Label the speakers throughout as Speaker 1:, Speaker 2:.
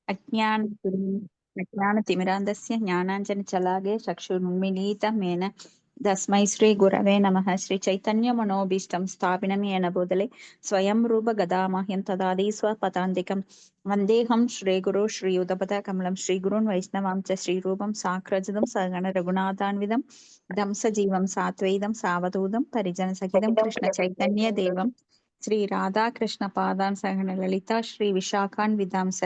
Speaker 1: अज्ञानतिमिरान्धस्य ज्ञानाञ्जनशलाकया चक्षुरुन्मीलितं येन तस्मै श्रीगुरवे नमः। श्रीचैतन्यमनोभीष्टं स्थापिनं येन भूतले स्वयं रूप गदामह्यं तदादि स्वपदान्तिकं वन्देऽहं श्रीगुरो श्रीयुतपदकमलं श्रीगुरून् वैष्णवां च श्रीरूपं साग्रजतं सगण रघुनाथान्वितं दंसजीवं सात्वैतं सावधूतं परिजनसहितं कृष्णचैतन्यदेवं श्रीराधाकृष्णपादान् सगण ललिता श्रीविशाखान्वितांस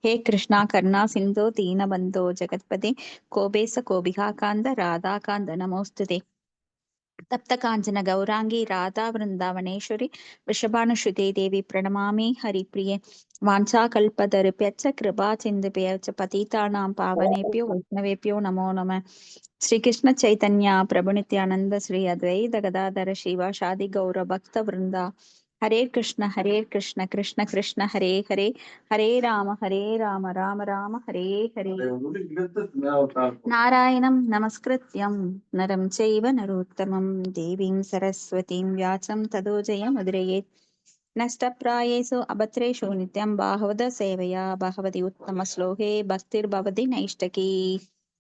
Speaker 1: हे कृष्णा करुणा सिन्धो दीनबन्धो जगत्पते कोपेश कोपिकान्त राधाकान्त नमोऽस्तुते तप्त काञ्चन गौरांगी राधा वृन्दावनेश्वरी वृषभानुसुते देवी प्रणमामि हरिप्रिये वाञ्छाकल्पतरुभ्यश्च कृपा सिन्धुभ्यश्च पतितानां पावनेभ्यो वैष्णवेभ्यो नमो नमः। श्रीकृष्ण चैतन्य प्रभु नित्यानंद श्री अद्वैत गदाधर शिवासादि गौर भक्त वृंदा हरे कृष्ण कृष्ण कृष्ण हरे हरे हरे राम राम राम हरे हरे नारायणं नमस्कृत्यं नरं चैव नरोत्तमं देवीं सरस्वतीं व्यासं ततो जयमुदीरयेत् नष्टप्रायेषु अभद्रेषु नित्यं बाहवद सेवया भगवति उत्तमश्लोके भक्तिर्भवति नैष्टकी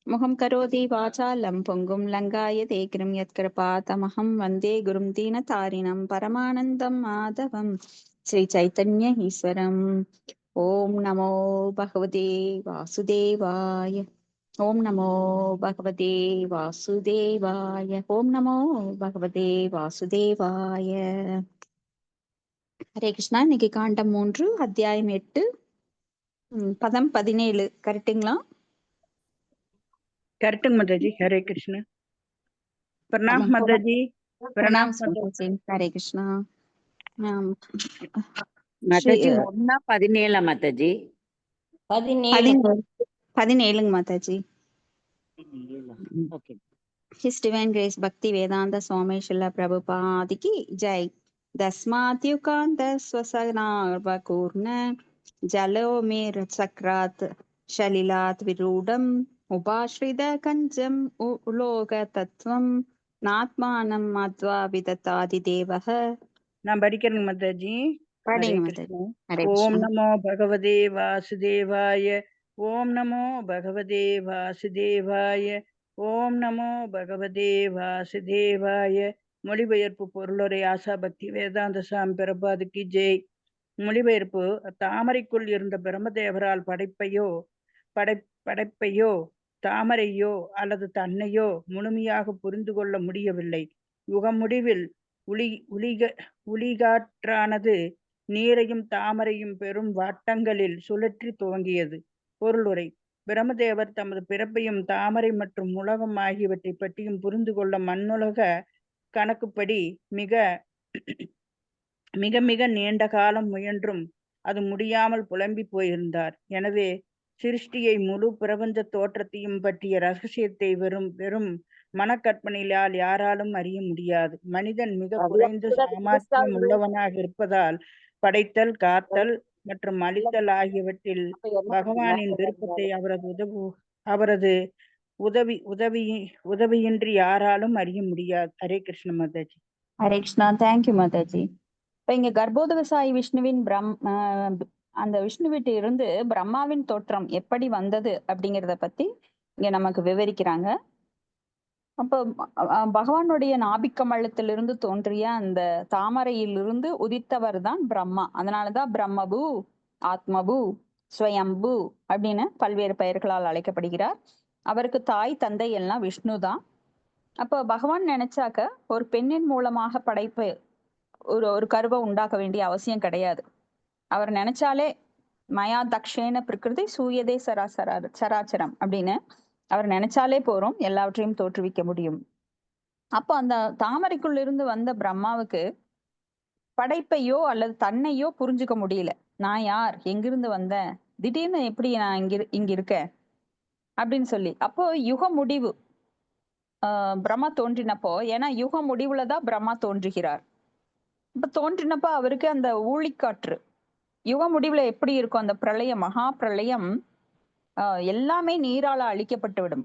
Speaker 1: मुखं करोति वाचालं पुङ्गुं लङ्घायते गिरिं यत्कृपातमहं वन्दे गुरुं दीनतारिणं परमानन्दं माधवं श्रीचैतन्य ईश्वरम् ॐ नमो भगवते वासुदेवाय ॐ नमो भगवते वासुदेवाय ॐ नमो भगवते वासुदेवाय ஹரே கிருஷ்ணா. இன்னைக்கு காண்டம் 3 அத்தியாயம் 8 பதம் 17 கரெக்டுங்களா?
Speaker 2: करेक्ट माताजी। हरे कृष्ण। प्रणाम
Speaker 1: பதம்
Speaker 2: माताजी। प्रणाम
Speaker 1: மாதாஜி. ஹரே கிருஷ்ணா.
Speaker 3: माताजी 1:17 माताजी
Speaker 1: 17ங்க மாதாஜி.
Speaker 3: Okay.
Speaker 1: His Divine Grace Bhakti Vedanta Swami Srila Prabhupada ki jai. दस्मात्युकान्त स्वसनार्वपूर्ण जलो मेर चक्रात् शलिलात् विरूढम् उपाश्रित कञ्चम् उलोकतत्त्वम् नात्मानं मत्वा विदतादिदेवः।
Speaker 2: நான் படிக்கிறேன் மாதாஜி। ஹரே
Speaker 1: படிங்க
Speaker 2: கிருஷ்ண।
Speaker 1: ஹரே
Speaker 2: ஓம்
Speaker 1: கிருஷ்ணா.
Speaker 2: நமோ பகவதே வாசுதேவாய। ஓம் நமோ பகவதே வாசுதேவாய। ஓம் நமோ பகவதே வாசுதேவாய। மொழிபெயர்ப்பு பொருளுரை ஆசா பக்தி வேதாந்த சாமி பிரபாதுக்கு ஜெய். மொழிபெயர்ப்பு: தாமரைக்குள் இருந்த பிரம்மதேவரால் படைப்பையோ தாமரையோ அல்லது தன்னையோ முழுமையாக புரிந்து கொள்ள முடியவில்லை. யுக முடிவில் உளிகாற்றானது நீரையும் தாமரையும் பெரும் வட்டங்களில் சுழற்றி துவங்கியது. பொருளுரை: பிரம்மதேவர் தமது பிறப்பையும் தாமரை மற்றும் உலகம் ஆகியவற்றை பற்றியும் புரிந்து கொள்ள மண்ணுலக கணக்குப்படி மிக மிக மிக நீண்ட காலம் முயன்றும் அது முடியாமல் புலம்பி போயிருந்தார். எனவே சிருஷ்டியை முழு பிரபஞ்ச தோற்றத்தையும் பற்றிய ரகசியத்தை வெறும் மனக்கற்பனையால் யாராலும் அறிய முடியாது. மனிதன் மிக குறைந்த சாமர்த்தியம் உள்ளவனாக இருப்பதால் படைத்தல், காத்தல் மற்றும் அழித்தல் ஆகியவற்றில் பகவானின் விருப்பத்தை அவரது உதவியின்றி யாராலும் அறிய முடியாது. ஹரே கிருஷ்ண மாதாஜி.
Speaker 1: ஹரே கிருஷ்ணா. தேங்க்யூ மாதாஜி. இப்ப இங்க கர்ப்போதகசாயி விஷ்ணுவின் அந்த விஷ்ணுவிட்டு இருந்து பிரம்மாவின் தோற்றம் எப்படி வந்தது அப்படிங்கிறத பத்தி இங்க நமக்கு விவரிக்கிறாங்க. அப்போ பகவானுடைய நாபிக்கமலத்திலிருந்து தோன்றிய அந்த தாமரையிலிருந்து உதித்தவர் தான் பிரம்மா. அதனாலதான் பிரம்மபு, ஆத்மபு, ஸ்வயம்பு அப்படின்னு பல்வேறு பெயர்களால் அழைக்கப்படுகிறார். அவருக்கு தாய் தந்தை எல்லாம் விஷ்ணு தான். அப்போ பகவான் நினைச்சாக்க ஒரு பெண்ணின் மூலமாக படைப்பு ஒரு கருவை உண்டாக்க வேண்டிய அவசியம் கிடையாது. அவர் நினைச்சாலே மயா தக்ஷேன பிரகிருதி சூயதே சராச்சரம் அப்படின்னு அவர் நினைச்சாலே போறோம், எல்லாவற்றையும் தோற்றுவிக்க முடியும். அப்போ அந்த தாமரைக்குள்ள இருந்து வந்த பிரம்மாவுக்கு படைப்பையோ அல்லது தன்னையோ புரிஞ்சுக்க முடியல. நான் யார், எங்கிருந்து வந்தேன், திடீர்னு எப்படி நான் இங்க இருக்கேன் அப்படின்னு சொல்லி. அப்போ யுக முடிவு பிரம்மா தோன்றினப்போ, ஏன்னா யுக முடிவுலதான் பிரம்மா தோன்றுகிறார். இப்ப தோன்றினப்ப அவருக்கு அந்த ஊழிக்காற்று யுக முடிவுல எப்படி இருக்கும், அந்த பிரளயம், மகா பிரளயம் எல்லாமே நீரால அழிக்கப்பட்டு விடும்.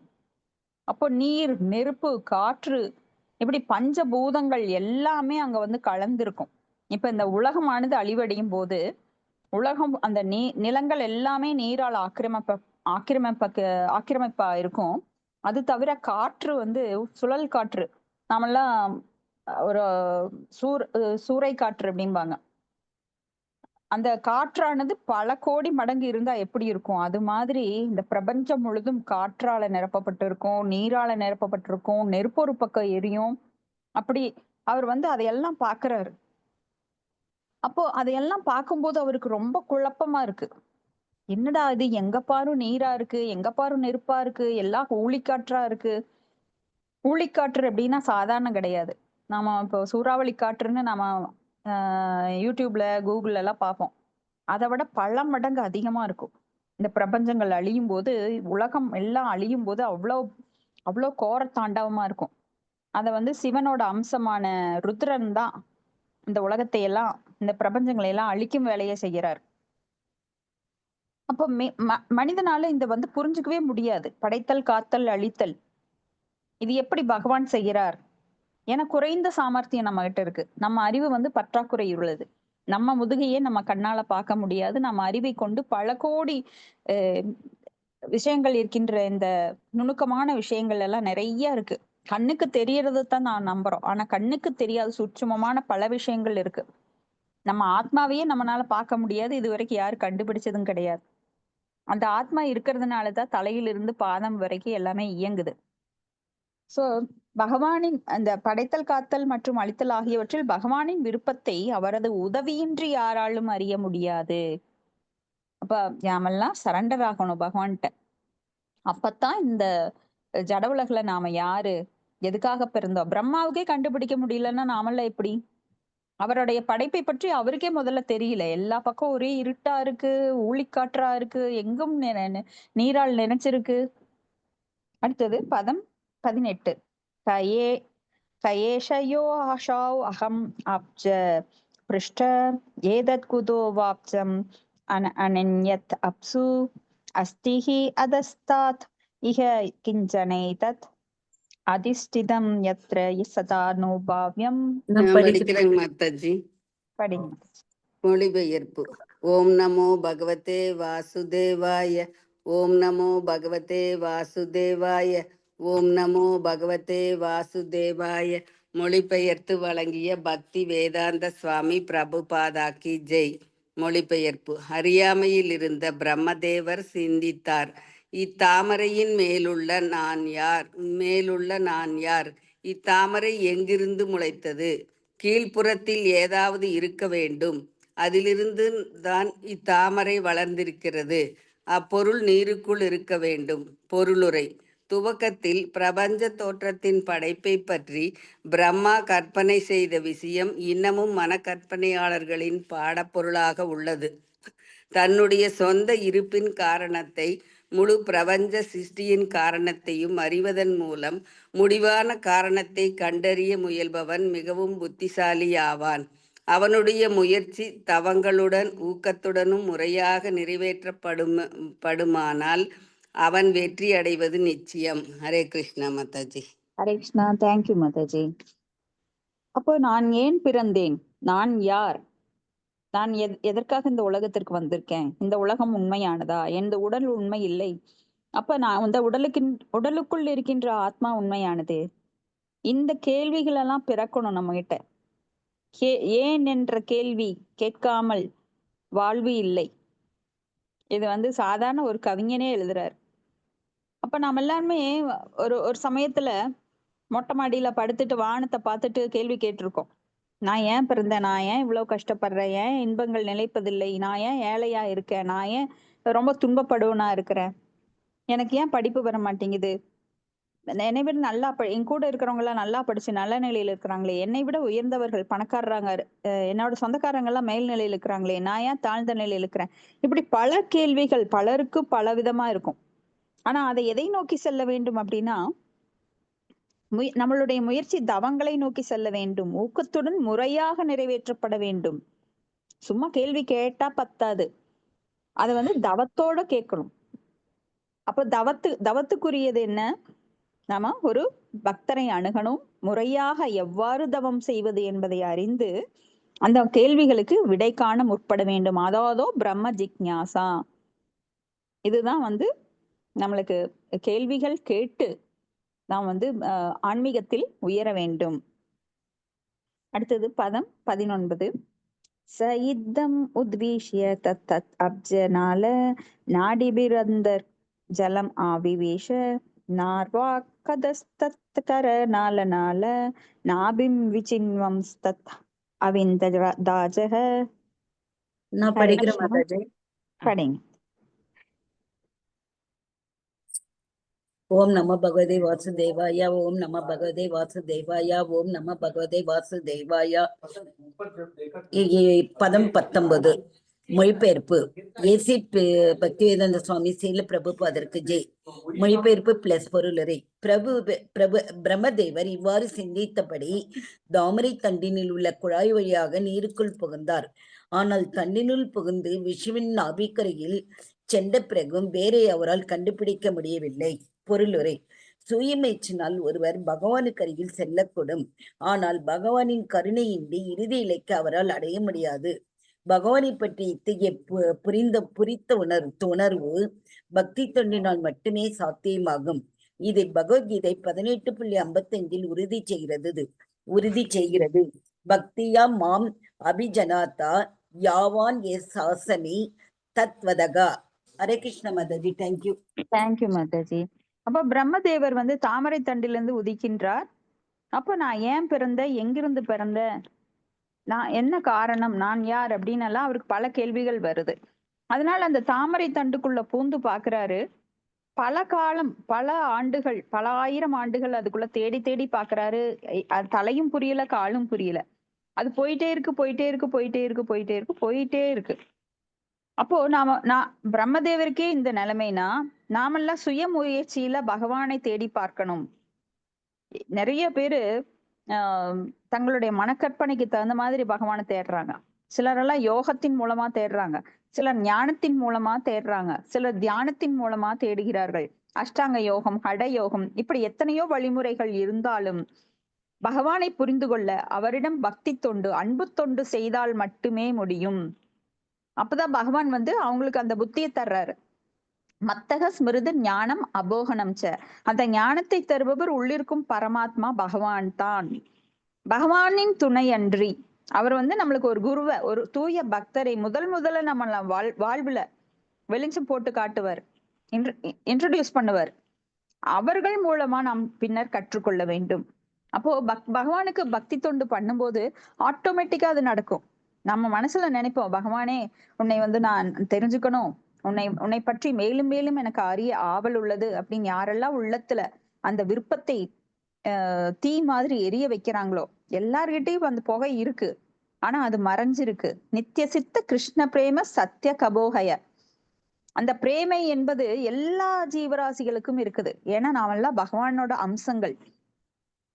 Speaker 1: அப்போ நீர், நெருப்பு, காற்று, இப்படி பஞ்சபூதங்கள் எல்லாமே அங்க வந்து கலந்திருக்கும். இப்ப இந்த உலகமானது அழிவடையும் போது உலகம் அந்த நிலங்கள் எல்லாமே நீரால் ஆக்கிரமிப்பா இருக்கும். அது தவிர காற்று வந்து சுழல் காற்று, நாமெல்லாம் ஒரு சூறை காற்று அப்படிம்பாங்க. அந்த காற்றானது பல கோடி மடங்கு இருந்தா எப்படி இருக்கும்? அது மாதிரி இந்த பிரபஞ்சம் முழுதும் காற்றால நிரப்பப்பட்டிருக்கும், நீரால நிரப்பப்பட்டிருக்கும், நெருப்பு ஒரு பக்கம் எரியும். அப்படி அவர் வந்து அதையெல்லாம் பார்க்கிறாரு. அப்போ அதையெல்லாம் பார்க்கும்போது அவருக்கு ரொம்ப குழப்பமா இருக்கு. என்னடா இது, எங்க பாரு நீரா இருக்கு, எங்க பாரு நெருப்பா இருக்கு, எல்லாம் ஊழிக்காற்றா இருக்கு. ஊழிக்காற்று அப்படின்னா சாதாரண கிடையாது. நாம இப்போ சூறாவளி காற்றுன்னு நாம யூடியூப்ல கூகுள்ல எல்லாம் பார்ப்போம். அதை விட பல மடங்கு அதிகமா இருக்கும். இந்த பிரபஞ்சங்கள் அழியும் போது, உலகம் எல்லாம் அழியும் போது அவ்வளோ கோர தாண்டவமா இருக்கும். அத வந்து சிவனோட அம்சமான ருத்ரன் தான் இந்த உலகத்தை எல்லாம், இந்த பிரபஞ்சங்களை எல்லாம் அழிக்கும் வேலையை செய்கிறார். அப்போ மனிதனால இந்த வந்து புரிஞ்சுக்கவே முடியாது. படைத்தல், காத்தல், அழித்தல், இது எப்படி பகவான் செய்கிறார்? ஏன்னா குறைந்த சாமர்த்தியம் நம்ம கிட்ட இருக்கு. நம்ம அறிவு வந்து பற்றாக்குறை உள்ளது. நம்ம முதுகையே நம்ம கண்ணால பார்க்க முடியாது. நம்ம அறிவை கொண்டு பல கோடி விஷயங்கள் இருக்கின்ற இந்த நுணுக்கமான விஷயங்கள் எல்லாம் நிறைய இருக்கு. கண்ணுக்கு தெரியறது தான் நான் நம்புறோம். ஆனா கண்ணுக்கு தெரியாத சூட்சுமமான பல விஷயங்கள் இருக்கு. நம்ம ஆத்மாவையே நம்மளால பார்க்க முடியாது. இது வரைக்கும் யாரும் கண்டுபிடிச்சதும் கிடையாது. அந்த ஆத்மா இருக்கிறதுனாலதான் தலையிலிருந்து பாதம் வரைக்கும் எல்லாமே இயங்குது. சோ பகவானின் அந்த படைத்தல், காத்தல் மற்றும் அழித்தல் ஆகியவற்றில் பகவானின் விருப்பத்தை அவரது உதவியின்றி யாராலும் அறிய முடியாது. அப்ப நாமெல்லாம் சரண்டர் ஆகணும் பகவான்கிட்ட. அப்பத்தான் இந்த ஜட உலகுல நாம யாரு, எதுக்காக பிறந்தோம், பிரம்மாவுக்கே கண்டுபிடிக்க முடியலன்னா நாமெல்லாம் எப்படி? அவருடைய படைப்பை பற்றி அவருக்கே முதல்ல தெரியல. எல்லா பக்கம் ஒரே இருட்டா இருக்கு, ஊழிக்காற்றா இருக்கு, எங்கும் நீரால் நினைச்சிருக்கு. அடுத்தது பதம் 18. கயே கயேஷயோ ஆஷாவ் அகம் அப்ஜ பிருஷ்ட ஏதத் குதோ வாப்சம் அனன்யத் அப்சு அஸ்திஹி அதஸ்தாத் இஹ கிஞ்சனைதத் அதிஷ்டிதம் யத்ர சதா நோபாவ்யம்.
Speaker 4: நான் படிக்கிறேன் மாதாஜி.
Speaker 1: படிங்க.
Speaker 4: மொழிபெயர்ப்பு. ஓம் நமோ பகவதே வாசுதேவாய. ஓம் நமோ பகவதே வாசுதேவாய. ஓம் நமோ பகவதே வாசுதேவாய. மொழிபெயர்த்து வழங்கிய பக்தி வேதாந்த சுவாமி பிரபுபாதாக்கி ஜெய். மொழிபெயர்ப்பு. அறியாமையில் இருந்த பிரம்மதேவர் சிந்தித்தார், இத்தாமரையின் மேலுள்ள நான் யார்? இத்தாமரை எங்கிருந்து முளைத்தது? கீழ்ப்புறத்தில் ஏதாவது இருக்க வேண்டும். அதிலிருந்து தான் இத்தாமரை வளர்ந்திருக்கிறது. அப்பொருள் நீருக்குள் இருக்க வேண்டும். பொருளுரை. துவக்கத்தில் பிரபஞ்ச தோற்றத்தின் படைப்பை பற்றி பிரம்மா கற்பனை செய்த விஷயம் இன்னமும் மனக்கற்பனையாளர்களின் பாடப்பொருளாக உள்ளது. தன்னுடைய சொந்த இருப்பின் காரணத்தை, முழு பிரபஞ்ச சிருஷ்டியின் காரணத்தையும் அறிவதன் மூலம் முடிவான காரணத்தை கண்டறிய முயல்பவன் மிகவும் புத்திசாலி ஆவான். அவனுடைய முயற்சி தவங்களுடன் ஊக்கத்துடனும் முறையாக நிறைவேற்றப்படுமானால் அவன் வெற்றி அடைவது நிச்சயம். ஹரே கிருஷ்ணா மாதாஜி.
Speaker 1: ஹரே கிருஷ்ணா. தேங்க்யூ மாதாஜி. அப்போ நான் ஏன் பிறந்தேன்? நான் யார்? நான் எதற்காக இந்த உலகத்திற்கு வந்திருக்கேன்? இந்த உலகம் உண்மையானதா? இந்த உடல் உண்மை இல்லை. அப்ப நான் இந்த உடலுக்குள் இருக்கின்ற ஆத்மா உண்மையானது. இந்த கேள்விகள் எல்லாம் பிறக்கணும் நம்ம கிட்ட. ஏன் என்ற கேள்வி கேட்காமல் வாழ்வு இல்லை. இது வந்து சாதாரண ஒரு கவிஞனே எழுதுறாரு. அப்ப நாம எல்லாருமே ஒரு சமயத்துல மொட்டை மாடியில படுத்துட்டு வானத்தை பார்த்துட்டு கேள்வி கேட்டிருக்கோம். நான் ஏன் பிறந்தேன்? நான் ஏன் இவ்வளவு கஷ்டப்படுறேன்? ஏன் இன்பங்கள் நிலைப்பதில்லை? நான் ஏன் ஏழையா இருக்கேன்? நான் ஏன் ரொம்ப துன்பப்படுவனா இருக்கிறேன்? எனக்கு ஏன் படிப்பு வர மாட்டேங்குது? என்னை விட நல்லா என் கூட இருக்கிறவங்க எல்லாம் நல்லா படிச்சு நல்ல நிலையில இருக்கிறாங்களே, என்னை விட உயர்ந்தவர்கள் பணக்காரங்க, என்னோட சொந்தக்காரங்க எல்லாம் மேல் நிலையில இருக்கிறாங்களே, நான் ஏன் தாழ்ந்த நிலையில இருக்கிறேன்? இப்படி பல கேள்விகள் பலருக்கு பல விதமா இருக்கும். ஆனா அதை எதை நோக்கி செல்ல வேண்டும் அப்படின்னா, நம்மளுடைய முயற்சி தவங்களை நோக்கி செல்ல வேண்டும். ஊக்கத்துடன் முறையாக நிறைவேற்றப்பட வேண்டும். சும்மா கேள்வி கேட்டா பத்தாது, அதை வந்து தவத்தோட கேட்கணும். அப்ப தவத்துக்குரியது என்ன? நாம ஒரு பக்தரை அணுகணும். முறையாக எவ்வாறு தவம் செய்வது என்பதை அறிந்து அந்த கேள்விகளுக்கு விடை காண முற்பட வேண்டும். அதாவதோ பிரம்ம ஜிக்ஞாசா. இதுதான் நம்மளுக்கு கேள்விகள் கேட்டு நாம் ஆன்மீகத்தில் உயர வேண்டும். அடுத்தது பதம் 19. ச இத்தம் உத்வீஷ்ய தத் அப்ஜனால நாடிபிரந்தர் ஜலம் ஆவிவேஷ நார்வா கதஸ்தத் கர நால நாபிம் விசின்வம் தத் அவிந்ததாஜக.
Speaker 3: நான் படிக்கிறேன் மாதாஜி.
Speaker 1: படிங்க.
Speaker 3: ஓம் நம பகவதே வாசுதேவாய. ஓம் நம பகவதே வாசுதேவாய. ஓம் நம பகவதே வாசுதேவாய. பதம் 19 மொழிபெயர்ப்பு. ஏசி பக்திவேதாந்த சுவாமி சீல பிரபுபாதற்கு ஜெய். மொழிபெயர்ப்பு பிளஸ் பொருளுரை. பிரம்மதேவர் இவ்வாறு சிந்தித்தபடி தாமரை தண்டினில் உள்ள குழாய் வழியாக நீருக்குள் புகுந்தார். ஆனால் தண்டினுள் புகுந்து விஷ்ணுவின் நாபிக்கரையில் சென்ற பிறகும் வேறே அவரால் கண்டுபிடிக்க முடியவில்லை. பொருளுரை. சுயமேற்றினால் ஒருவர் பகவானுக்கு அருகில் செல்லக்கூடும். ஆனால் பகவானின் கருணையின்றி இறுதி இலைக்கு அவரால் அடைய முடியாது. பகவானை பற்றி இத்தகைய புரித்த உணர்வு பக்தி தொண்டினால் மட்டுமே சாத்தியமாகும். இதை பகவத்கீதை 18.55 உறுதி செய்கிறது. பக்தியா மாம் அபிஜனாதா யாவான் எஸ் ஆசமி தத்வதகா. ஹரே கிருஷ்ண மாதாஜி. தேங்க்யூ.
Speaker 1: தேங்க்யூ மாதாஜி. அப்ப பிரம்மதேவர் தாமரை தண்டிலிருந்து உதிக்கின்றார். அப்போ நான் ஏன் பிறந்த, எங்கிருந்து பிறந்த, நான் என்ன காரணம், நான் யார் அப்படின்னு எல்லாம் அவருக்கு பல கேள்விகள் வருது. அதனால அந்த தாமரை தண்டுக்குள்ள பூந்து பாக்குறாரு. பல காலம், பல ஆண்டுகள், பல ஆயிரம் ஆண்டுகள் அதுக்குள்ள தேடி தேடி பாக்குறாரு. அது தலையும் புரியல, காலும் புரியல. அது போயிட்டே இருக்கு. அப்போ நான் பிரம்மதேவருக்கே இந்த நிலைமைனா, நாமெல்லாம் சுய முயற்சியில பகவானை தேடி பார்க்கணும். நிறைய பேரு தங்களுடைய மனக்கற்பனைக்கு தகுந்த மாதிரி பகவானை தேடுறாங்க. சிலரெல்லாம் யோகத்தின் மூலமா தேடுறாங்க, சிலர் ஞானத்தின் மூலமா தேடுறாங்க, சிலர் தியானத்தின் மூலமா தேடுகிறார்கள். அஷ்டாங்க யோகம், ஹட யோகம், இப்படி எத்தனையோ வழிமுறைகள் இருந்தாலும் பகவானை புரிந்து கொள்ள அவரிடம் பக்தி தொண்டு, அன்பு தொண்டு செய்தால் மட்டுமே முடியும். அப்பதான் பகவான் அவங்களுக்கு அந்த புத்தியை தர்றாரு. மத்தக ஸ்மிருத ஞானம் அபோகனம் ச. அந்த ஞானத்தை தருபவர் உள்ளிருக்கும் பரமாத்மா பகவான் தான். பகவானின் துணை அன்றி அவர் நம்மளுக்கு ஒரு குருவை, ஒரு தூய பக்தரை முதல்ல நம்ம வாழ்வுல வெளிச்சம் போட்டு காட்டுவார், இன்ட்ரோடியூஸ் பண்ணுவார். அவர்கள் மூலமா நாம் பின்னர் கற்றுக்கொள்ள வேண்டும். அப்போ பகவானுக்கு பக்தி தொண்டு பண்ணும்போது ஆட்டோமேட்டிக்கா அது நடக்கும். நம்ம மனசுல நினைப்போம், பகவானே உன்னை நான் தெரிஞ்சுக்கணும், உன்னை பற்றி மேலும் மேலும் எனக்கு அறிய ஆவல் உள்ளது அப்படின்னு யாரெல்லாம் உள்ளத்துல அந்த விருப்பத்தை தீ மாதிரி எரிய வைக்கிறாங்களோ, எல்லார்கிட்டையும் அந்த புகை இருக்கு, ஆனா அது மறைஞ்சிருக்கு. நித்திய சித்த கிருஷ்ண பிரேம சத்திய கபோகய. அந்த பிரேமை என்பது எல்லா ஜீவராசிகளுக்கும் இருக்குது. ஏன்னா நாமெல்லாம் பகவானோட அம்சங்கள்.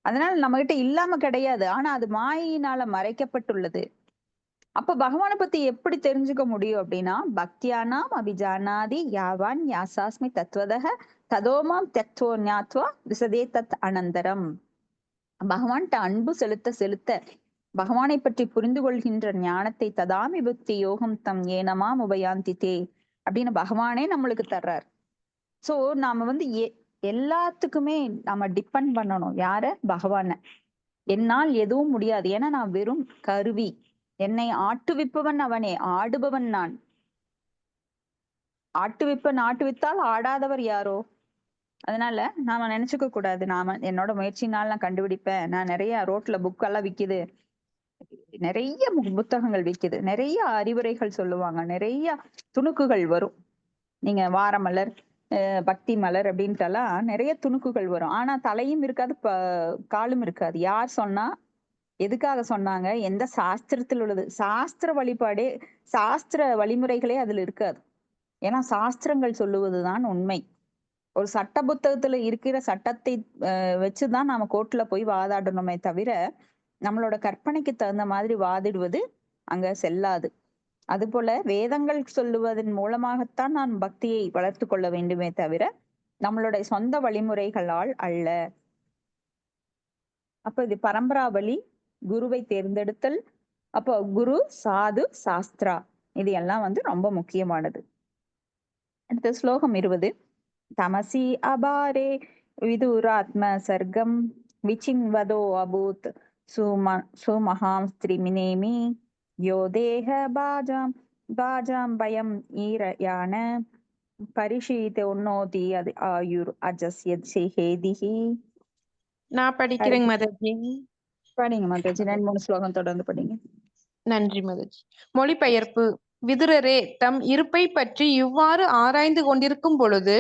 Speaker 1: அதனால நம்ம கிட்ட இல்லாம கிடையாது, ஆனா அது மாயினால மறைக்கப்பட்டுள்ளது. அப்ப பகவானை பத்தி எப்படி தெரிஞ்சுக்க முடியும் அப்படின்னா, பக்தியானாம் அபிஜானாதி யாவான் யாசாஸ்மி தத்வதக ததோமாம் தத்வோ ஞாத்வா விசதே தத் அனந்தரம். பகவான்கிட்ட அன்பு செலுத்த பகவானை பற்றி புரிந்து கொள்கின்ற ஞானத்தை ததாமி புக்தி யோகம் தம் ஏனமாம் உபயாந்தி தே அப்படின்னு பகவானே நம்மளுக்கு தர்றார். சோ நாம எல்லாத்துக்குமே நாம டிபெண்ட் பண்ணணும். யார? பகவான. என்னால் எதுவும் முடியாது, ஏன்னா நான் வெறும் கருவி. என்னை ஆட்டுவிப்பவன் அவனே, ஆடுபவன் நான். ஆட்டுவித்தால் ஆடாதவர் யாரோ? அதனால நாம நினைச்சுக்க கூடாது, என்னோட முயற்சினால் நான் கண்டுபிடிப்பேன். நான் நிறைய ரோட்ல புக்கெல்லாம் விக்குது, நிறைய புத்தகங்கள் விக்குது, நிறைய அறிவுரைகள் சொல்லுவாங்க, நிறைய துணுக்குகள் வரும். நீங்க வாரமலர், பக்தி மலர் அப்படின்ட்டுலாம் நிறைய துணுக்குகள் வரும். ஆனா தலையும் இருக்காது, காலும் இருக்காது. யார் சொன்னா, எதுக்காக சொன்னாங்க, எந்த சாஸ்திரத்தில் உள்ளது? சாஸ்திர வழிபாடே, சாஸ்திர வழிமுறைகளே அதுல இருக்காது. ஏன்னா சாஸ்திரங்கள் சொல்லுவதுதான் உண்மை. ஒரு சட்ட புத்தகத்துல இருக்கிற சட்டத்தை வச்சுதான் நாம கோர்ட்ல போய் வாதாடணுமே தவிர, நம்மளோட கற்பனைக்கு தகுந்த மாதிரி வாதிடுவது அங்க செல்லாது. அது போல வேதங்கள் சொல்லுவதன் மூலமாகத்தான் நான் பக்தியை வளர்த்து கொள்ள வேண்டுமே தவிர நம்மளுடைய சொந்த வழிமுறைகளால் அல்ல. அப்ப இது பரம்பராவளி, குருவை தேர்ந்தெடுத்தல், அப்போ குரு, சாது, சாஸ்திரா இது எல்லாம் வந்து ரொம்ப முக்கியமானது. அடுத்த ஸ்லோகம் 20. தமசி அபாரே விதுராத்ம சர்க்கம் விசின்வதோ அபூத் சுமஹாம் ஸ்திரிமினேமி யோ தேஹ பாஜாம் பயம் ஈரயான பரிஷீத உன்னோதி அது ஆயுர் அஜஸ்ய சேஹேதிஹி.
Speaker 5: நான் படிக்கிறேங்க மாதாஜி.
Speaker 1: படிங்க மாதாஜி, 2-3 ஸ்லோகம் தொடர்ந்து படிங்க.
Speaker 5: நன்றி மாதாஜி. மொழிபெயர்ப்பு. விதுரரே தம் இருப்பை பற்றி இவ்வாறு ஆராய்ந்து கொண்டிருக்கும் பொழுது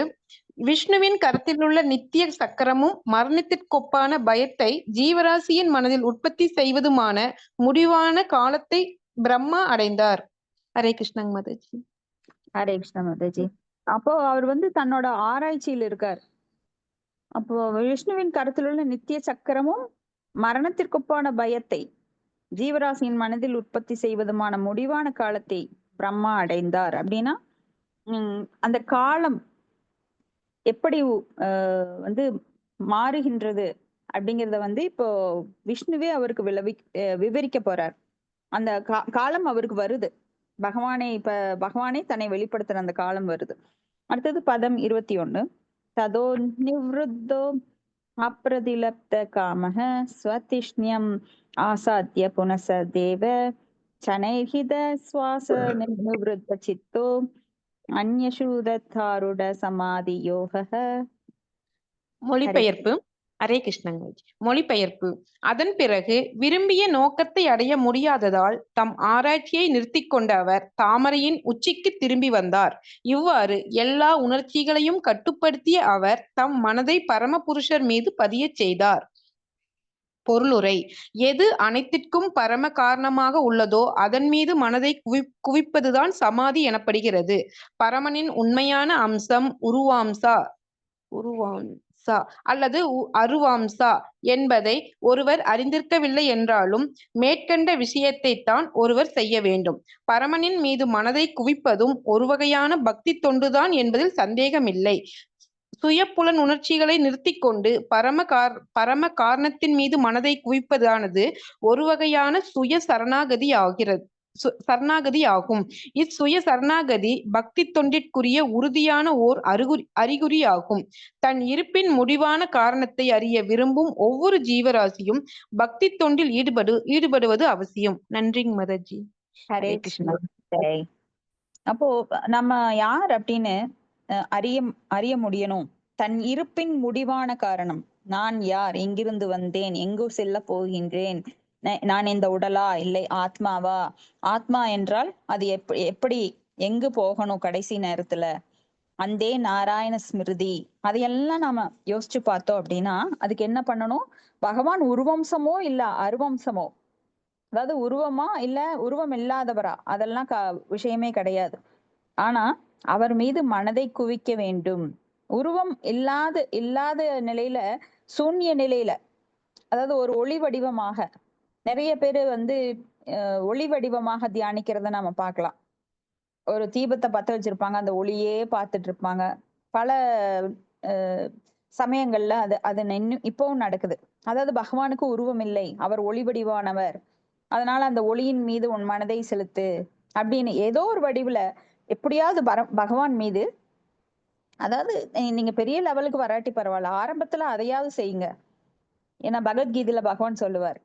Speaker 5: விஷ்ணுவின் கரத்திலுள்ள நித்திய சக்கரமும் மரணத்திற்கொப்பான பயத்தை ஜீவராசியின் மனதில் உற்பத்தி செய்வதுமான முடிவான காலத்தை பிரம்மா அடைந்தார். ஹரே கிருஷ்ணங் மாதாஜி.
Speaker 1: ஹரே கிருஷ்ண மாதாஜி. அப்போ அவர் வந்து தன்னோட ஆராய்ச்சியில் இருக்கார். அப்போ விஷ்ணுவின் கருத்திலுள்ள நித்திய சக்கரமும் மரணத்திற்கொப்பான பயத்தை ஜீவராசியின் மனதில் உற்பத்தி செய்வதுமான முடிவான காலத்தை பிரம்மா அடைந்தார். அப்படின்னா அந்த காலம் எப்படி வந்து மாறுகின்றது அப்படிங்கிறத வந்து இப்போ விஷ்ணுவே அவருக்கு விவரிக்க போறார். அந்த காலம் அவருக்கு வருது. பகவானே தன்னை வெளிப்படுத்துற அந்த காலம் வருது. அடுத்தது பதம் 21. ததோ நிவ்ருத்தோ அப்ரதிலப்த காமஹ ஸ்வதிஷ்ண்யம் ஆசாத்ய புனச தேவ சனைஹித சுவாச நிவ்ருத்த சித்தோ அந்யசூதாருட சமாதி யோக.
Speaker 5: மொழிபெயர்ப்பு. ஹரே கிருஷ்ணங்க. மொழிபெயர்ப்பு. அதன் பிறகு விரும்பிய நோக்கத்தை அடைய முடியாததால் தம் ஆராய்ச்சியை நிறுத்திக் கொண்ட அவர் தாமரையின் உச்சிக்கு திரும்பி வந்தார். இவ்வாறு எல்லா உணர்ச்சிகளையும் கட்டுப்படுத்திய அவர் தம் மனதை பரமபுருஷர் மீது பதியச் செய்தார். பொருளுரை. எது அனைத்திற்கும் பரம காரணமாக உள்ளதோ அதன் மீது மனதை குவிப்பதுதான் சமாதி எனப்படுகிறது. பரமனின் உண்மையான அம்சம் உருவாம்சா அல்லது அருவாம்சா என்பதை ஒருவர் அறிந்திருக்கவில்லை என்றாலும் மேற்கண்ட விஷயத்தை தான் ஒருவர் செய்ய வேண்டும். பரமனின் மீது மனதை குவிப்பதும் ஒரு வகையான பக்தி தொண்டுதான் என்பதில் சந்தேகமில்லை. சுய புலன் உணர்ச்சிகளை நிறுத்தி கொண்டு பரம காரணத்தின் மீது மனதை குவிப்பதானது ஒரு வகையான சுய சரணாகதி ஆகும். இச்சுய சரணாகதி பக்தி தொண்டிற்குரிய உறுதியான ஓர் அறிகுறி ஆகும். தன் இருப்பின் முடிவான காரணத்தை அறிய விரும்பும் ஒவ்வொரு ஜீவராசியும் பக்தி தொண்டில் ஈடுபடுவது அவசியம். நன்றிங்க மதஜி.
Speaker 1: ஹரே கிருஷ்ணா. அப்போ நம்ம யார் அப்படின்னு அறிய முடியணும். தன் இருப்பின் முடிவான காரணம், நான் யார், எங்கிருந்து வந்தேன், எங்கு செல்ல போகின்றேன், நான் இந்த உடலா இல்லை ஆத்மாவா, ஆத்மா என்றால் அது எப்படி எங்கு போகணும் கடைசி நேரத்துல, அந்தே நாராயண ஸ்மிருதி, அதையெல்லாம் நாம யோசிச்சு பார்த்தோம் அப்படின்னா அதுக்கு என்ன பண்ணணும்? பகவான் உருவம்சமோ இல்ல அருவம்சமோ, அதாவது உருவமா இல்ல உருவம் இல்லாதவரா, அதெல்லாம் விஷயமே கிடையாது. ஆனா அவர் மீது மனதை குவிக்க வேண்டும். உருவம் இல்லாத நிலையில, சூன்ய நிலையில, அதாவது ஒரு ஒளி வடிவமாக, நிறைய பேரு வந்து ஒளி வடிவமாக தியானிக்கிறத நாம பார்க்கலாம். ஒரு தீபத்தை பத்த வச்சிருப்பாங்க, அந்த ஒளியே பார்த்துட்டு இருப்பாங்க. பல சமயங்கள்ல அது இப்பவும் நடக்குது. அதாவது பகவானுக்கு உருவம் இல்லை, அவர் ஒளி வடிவானவர், அதனால அந்த ஒளியின் மீது உன் மனதை செலுத்து அப்படின்னு ஏதோ ஒரு வடிவுல எப்படியாவது பகவான் மீது, அதாவது நீங்க பெரிய லெவலுக்கு வராட்டி பரவாயில்ல, ஆரம்பத்துல அதையாவது செய்யுங்க. ஏன்னா பகவத்கீதையில பகவான் சொல்லுவார்,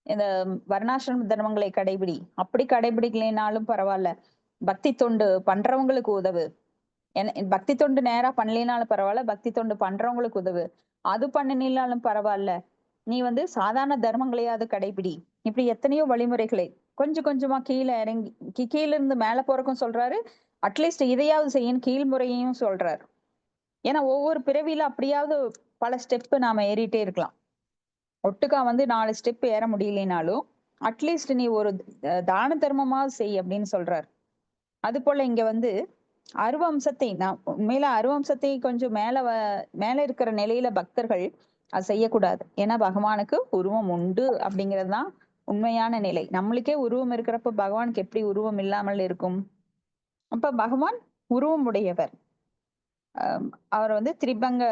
Speaker 1: இந்த வர்ணாசிரம தர்மங்களை கடைபிடி, அப்படி கடைபிடிக்கலைனாலும் பரவாயில்ல, பக்தி தொண்டு பண்றவங்களுக்கு உதவு. பக்தி தொண்டு நேரா பண்ணலினாலும் பரவாயில்ல, பக்தி தொண்டு பண்றவங்களுக்கு உதவு. அது பண்ணினாலும் பரவாயில்ல, நீ வந்து சாதாரண தர்மங்களையாவது கடைபிடி. இப்படி எத்தனையோ வழிமுறைகளை கொஞ்சம் கொஞ்சமா கீழே இறங்கி, கீழே இருந்து மேல போறக்கும் சொல்றாரு, அட்லீஸ்ட் இதையாவது செய்யணும் கீழ்முறையையும் சொல்றாரு. ஏன்னா ஒவ்வொரு பிறவியில அப்படியாவது பல ஸ்டெப் நாம ஏறிட்டே இருக்கலாம். ஒட்டுக்கா வந்து 4 ஸ்டெப் ஏற முடியலனாலும் அட்லீஸ்ட் நீ ஒரு தான தர்மமாவது செய் அப்படின்னு சொல்றாரு. அது போல இங்க வந்து அருவம்சத்தை, நான் உண்மையில அருவம்சத்தை கொஞ்சம் மேல இருக்கிற நிலையில பக்தர்கள் அது செய்யக்கூடாது. ஏன்னா பகவானுக்கு உருவம் உண்டு அப்படிங்கிறதுதான் உண்மையான நிலை. நம்மளுக்கே உருவம் இருக்கிறப்ப பகவானுக்கு எப்படி உருவம் இல்லாமல் இருக்கும்? அப்ப பகவான் உருவம் உடையவர். அவர் வந்து திரிபங்க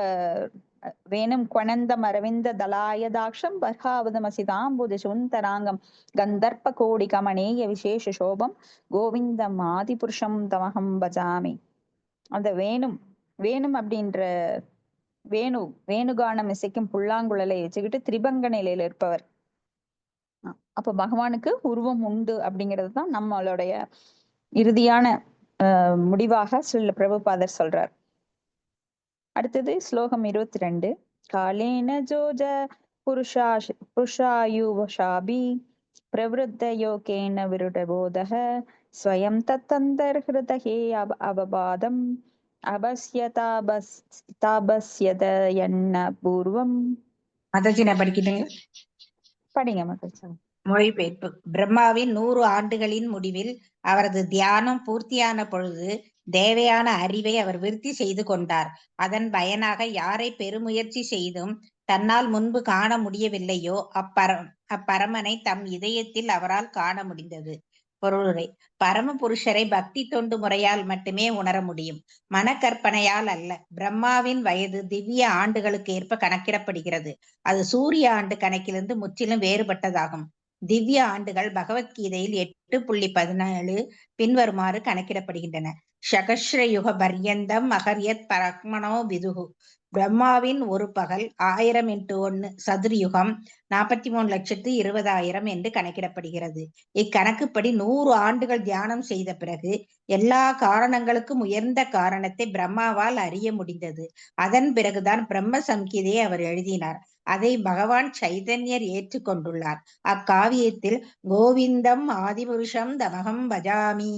Speaker 1: வேணும் கொணந்தம் அரவிந்த தலாயதாட்சம் பர்ஹாவதமசிதாம்புஜ சுந்தராங்கம் கந்தர்ப்ப கோடி கமனேய விசேஷ சோபம் கோவிந்தம் ஆதிபுருஷம் தமகம் பஜாமி. அந்த வேணும் அப்படின்ற வேணுகானம் இசைக்கும் புல்லாங்குழலை வச்சுக்கிட்டு திரிபங்க நிலையில இருப்பவர். அப்ப பகவானுக்கு உருவம் உண்டு அப்படிங்கிறது தான் நம்மளுடைய இறுதியான முடிவாக ஸ்ரீல பிரபுபாதர் சொல்றார். அடுத்தது ஸ்லோகம் 22. காலேன ஜோஜ புருஷாயுஷாபி பிரவருத்த யோகேன விருடபோதக ஸ்வயம் தத்தந்தர்ஹிருதஹே அவபாதம் அபஸ்யதாபஸ்யதயன்ன பூர்வம்.
Speaker 6: மாதாஜி நான் படிக்கிட்டுங்க.
Speaker 1: படிங்க மாதாஜி.
Speaker 6: மொழிபெயர்ப்பு. பிரம்மாவின் 100 ஆண்டுகளின் முடிவில் அவரது தியானம் பூர்த்தியான பொழுது தேவையான அறிவை அவர் விருத்தி செய்து கொண்டார். அதன் பயனாக யாரை பெருமுயற்சி செய்தும் தன்னால் முன்பு காண முடியவில்லையோ அப்பரமனை தம் இதயத்தில் அவரால் காண முடிந்தது. பொருளுரை. பரம புருஷரை பக்தி தொண்டு முறையால் மட்டுமே உணர முடியும், மனக்கற்பனையால் அல்ல. பிரம்மாவின் வயது திவ்ய ஆண்டுகளுக்கு ஏற்ப கணக்கிடப்படுகிறது. அது சூரிய ஆண்டு கணக்கிலிருந்து முற்றிலும் வேறுபட்டதாகும். திவ்ய ஆண்டுகள் பகவத்கீதையில் 8.17 பின்வருமாறு கணக்கிடப்படுகின்றன. சகஸ்ர யுக பர்யந்தம் மகரியத் பரக்மனோ விதுகு. பிரம்மாவின் ஒரு பகல் 1000 × 1 சதுர்யுகம் 43,20,000 என்று கணக்கிடப்படுகிறது. இக்கணக்குப்படி 100 ஆண்டுகள் தியானம் செய்த பிறகு எல்லா காரணங்களுக்கும் உயர்ந்த காரணத்தை பிரம்மாவால் அறிய முடிந்தது. அதன் பிறகுதான் பிரம்ம சம்ஹிதையை அவர் எழுதினார். அதை பகவான் சைதன்யர் ஏற்றுக்கொண்டுள்ளார். அக்காவியத்தில் கோவிந்தம் ஆதிபுருஷம் தமகம் பஜாமி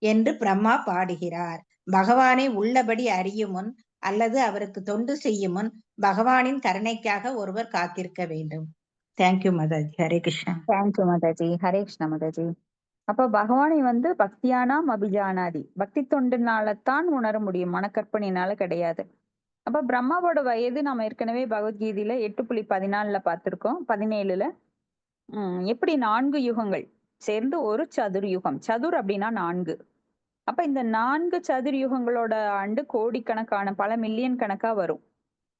Speaker 6: என்று பிரம்மா பாடுகிறார். பகவானை உள்ளபடி அறியும் முன் அல்லது அவருக்கு தொண்டு செய்யும் முன் பகவானின் கருணைக்காக ஒருவர் காத்திருக்க வேண்டும். தேங்க்யூ மாதாஜி. ஹரே கிருஷ்ணா.
Speaker 1: தேங்க்யூ மாதாஜி. ஹரே கிருஷ்ணா மாதாஜி. அப்ப பகவானை பக்தியானாம் அபிஜானாதி, பக்தி தொண்டுனாலத்தான் உணர முடியும், மனக்கற்பனையினால கிடையாது. அப்ப பிரம்மாவோட வயது நாம ஏற்கனவே பகவத்கீதையில 8.14 பார்த்திருக்கோம். 17ல எப்படி 4 யுகங்கள் சேர்ந்து ஒரு சதுர்யுகம். சதுர் அப்படின்னா 4. அப்ப இந்த 4 சதுர்யுகங்களோட ஆண்டு கோடிக்கணக்கான பல மில்லியன் கணக்கா வரும்.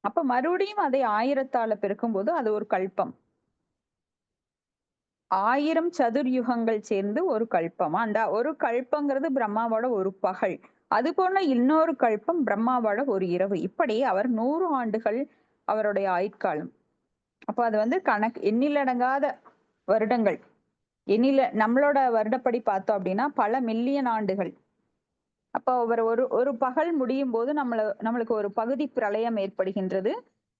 Speaker 1: அப்ப மறுபடியும் அதை 1000ஆல பெருக்கும் போது அது ஒரு கல்பம். 1000 சதுர்யுகங்கள் சேர்ந்து ஒரு கல்பம். அந்த ஒரு கல்பங்கிறது பிரம்மாவோட ஒரு பகல். அது போல இன்னொரு கல்பம் பிரம்மாவோட ஒரு இரவு. இப்படி அவர் 100 ஆண்டுகள் அவருடைய ஆயுட்காலம். அப்ப அது எண்ணிலடங்காத வருடங்கள். நம்மளோட வருடப்படி பார்த்தோம் அப்படின்னா பல மில்லியன் ஆண்டுகள். அப்ப அவர் ஒரு பகல் முடியும் போது நம்மளுக்கு ஒரு பகுதி பிரளயம் ஏற்படுகின்றது.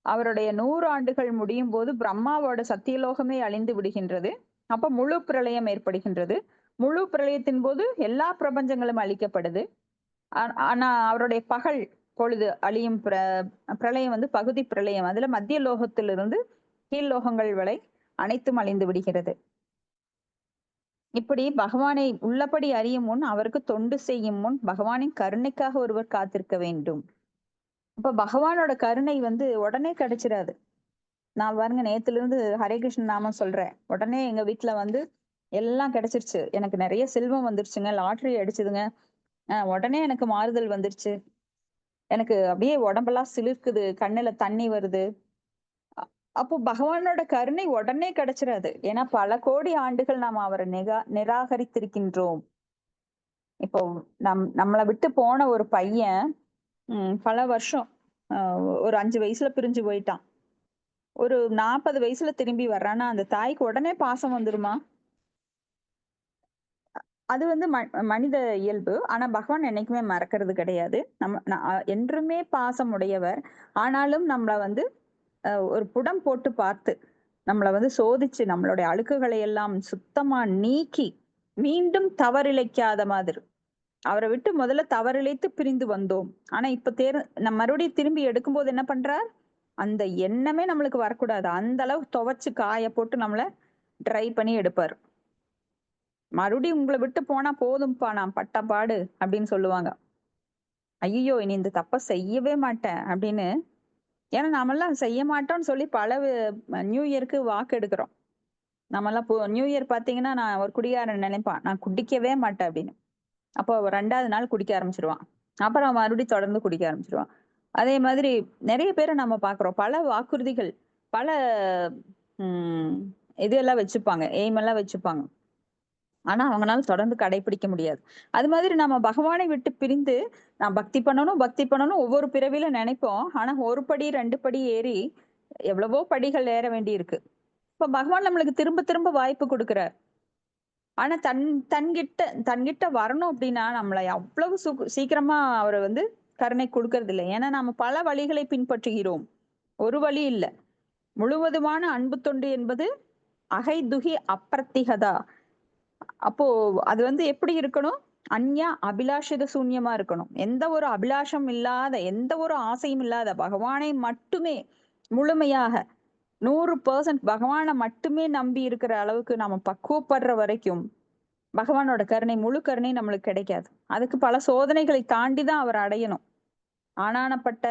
Speaker 1: அவருடைய 100 ஆண்டுகள் முடியும் போது பிரம்மாவோட சத்தியலோகமே அழிந்து விடுகின்றது. அப்ப முழு பிரளயம் ஏற்படுகின்றது. முழு பிரளயத்தின் போது எல்லா பிரபஞ்சங்களும் அழிக்கப்படுது. ஆனா அவருடைய பகல் பொழுது அழியும் பிரளயம் பகுதி பிரளயம். அதுல மத்திய லோகத்திலிருந்து கீழ் லோகங்கள் வரை அனைத்தும் அழிந்து விடுகிறது. இப்படி பகவானை உள்ளபடி அறியும் முன், அவருக்கு தொண்டு செய்யும் முன் பகவானின் கருணைக்காக ஒருவர் காத்திருக்க வேண்டும். அப்ப பகவானோட கருணை உடனே கிடைச்சிடாது. நான் பாருங்க, நேத்துல இருந்து ஹரே கிருஷ்ண நாமம் சொல்றேன். உடனே எங்க வீட்டுல எல்லாம் கிடைச்சிருச்சு, எனக்கு நிறைய செல்வம் வந்துருச்சுங்க, லாட்டரி அடிச்சுதுங்க, உடனே எனக்கு மாறுதல் வந்துருச்சு, எனக்கு அப்படியே உடம்பெல்லாம் சிலிர்க்குது, கண்ணுல தண்ணி வருது. அப்போ பகவானோட கருணை உடனே கிடைச்சிடாது. ஏன்னா பல கோடி ஆண்டுகள் நாம் அவரை நிராகரித்திருக்கின்றோம். இப்போ நம்மளை விட்டு போன ஒரு பையன் பல வருஷம் ஒரு 5 வயசுல பிரிஞ்சு போயிட்டான். ஒரு 40 வயசுல திரும்பி வர்றான்னா அந்த தாய்க்கு உடனே பாசம் வந்துருமா? அது மனித இயல்பு. ஆனா பகவான் என்னைக்குமே மறக்கிறது கிடையாது. என்றுமே பாசம் உடையவர். ஆனாலும் நம்மள ஒரு புடம் போட்டு பார்த்து நம்மள சோதிச்சு நம்மளுடைய அழுக்குகளை எல்லாம் சுத்தமா நீக்கி மீண்டும் தவறிழைக்காத மாதிரி. அவரை விட்டு முதல்ல தவறிழைத்து பிரிந்து வந்தோம். ஆனா இப்ப நம்ம மறுபடியும் திரும்பி எடுக்கும்போது என்ன பண்றார்? அந்த எண்ணமே நம்மளுக்கு வரக்கூடாது. அந்த அளவு துவைச்சு காய போட்டு நம்மள ட்ரை பண்ணி எடுப்பார். மறுபடியும் உங்களை விட்டு போனா போதும்பா, நான் பட்ட பாடு அப்படின்னு சொல்லுவாங்க. ஐயோ இனி இந்த தப்ப செய்யவே மாட்டேன் அப்படின்னு. ஏன்னா நாமெல்லாம் செய்ய மாட்டோம்னு சொல்லி பல நியூ இயருக்கு வாக்கு எடுக்கிறோம். நம்மெல்லாம் நியூ இயர் பாத்தீங்கன்னா, நான் ஒரு குடிகாரன் நினைப்பான், நான் குடிக்கவே மாட்டேன் அப்படின்னு. அப்போ 2வது நாள் குடிக்க ஆரம்பிச்சிருவான். அப்புறம் மறுபடியும் தொடர்ந்து குடிக்க ஆரம்பிச்சிருவான். அதே மாதிரி நிறைய பேரை நம்ம பாக்குறோம். பல வாக்குறுதிகள், பல உம் இதெல்லாம் வச்சுப்பாங்க, எய்ம் எல்லாம் வச்சுப்பாங்க. ஆனா அவங்களால தொடர்ந்து கடைபிடிக்க முடியாது. அது மாதிரி நம்ம பகவானை விட்டு பிரிந்து நான் பக்தி பண்ணணும் ஒவ்வொரு பிறவில நினைப்போம். ஆனா ஒரு படி 2 படி ஏறி எவ்வளவோ படிகள் ஏற வேண்டி இருக்கு. இப்ப பகவான் நம்மளுக்கு திரும்ப திரும்ப வாய்ப்பு கொடுக்கிறார். ஆனா தன்கிட்ட வரணும் அப்படின்னா நம்மளை அவ்வளவு சீக்கிரமா அவர் வந்து கருணை கொடுக்கறது இல்லை. ஏன்னா நாம பல வழிகளை பின்பற்றுகிறோம். ஒரு வழி இல்ல. முழுவதுமான அன்பு தொண்டு என்பது அகைதுகி அப்பிரத்திகதா. அப்போ அது வந்து எப்படி இருக்கணும்? அந்யா அபிலாஷித சூன்யமா இருக்கணும். எந்த ஒரு அபிலாஷம் இல்லாத, எந்த ஒரு ஆசையும் இல்லாத பகவானை மட்டுமே முழுமையாக 100% பகவானை மட்டுமே நம்பி இருக்கிற அளவுக்கு நாம பக்குவப்படுற வரைக்கும் பகவானோட கருணை, முழு கருணை நம்மளுக்கு கிடைக்காது. அதுக்கு பல சோதனைகளை தாண்டிதான் அவர் அடையணும். ஆனானப்பட்ட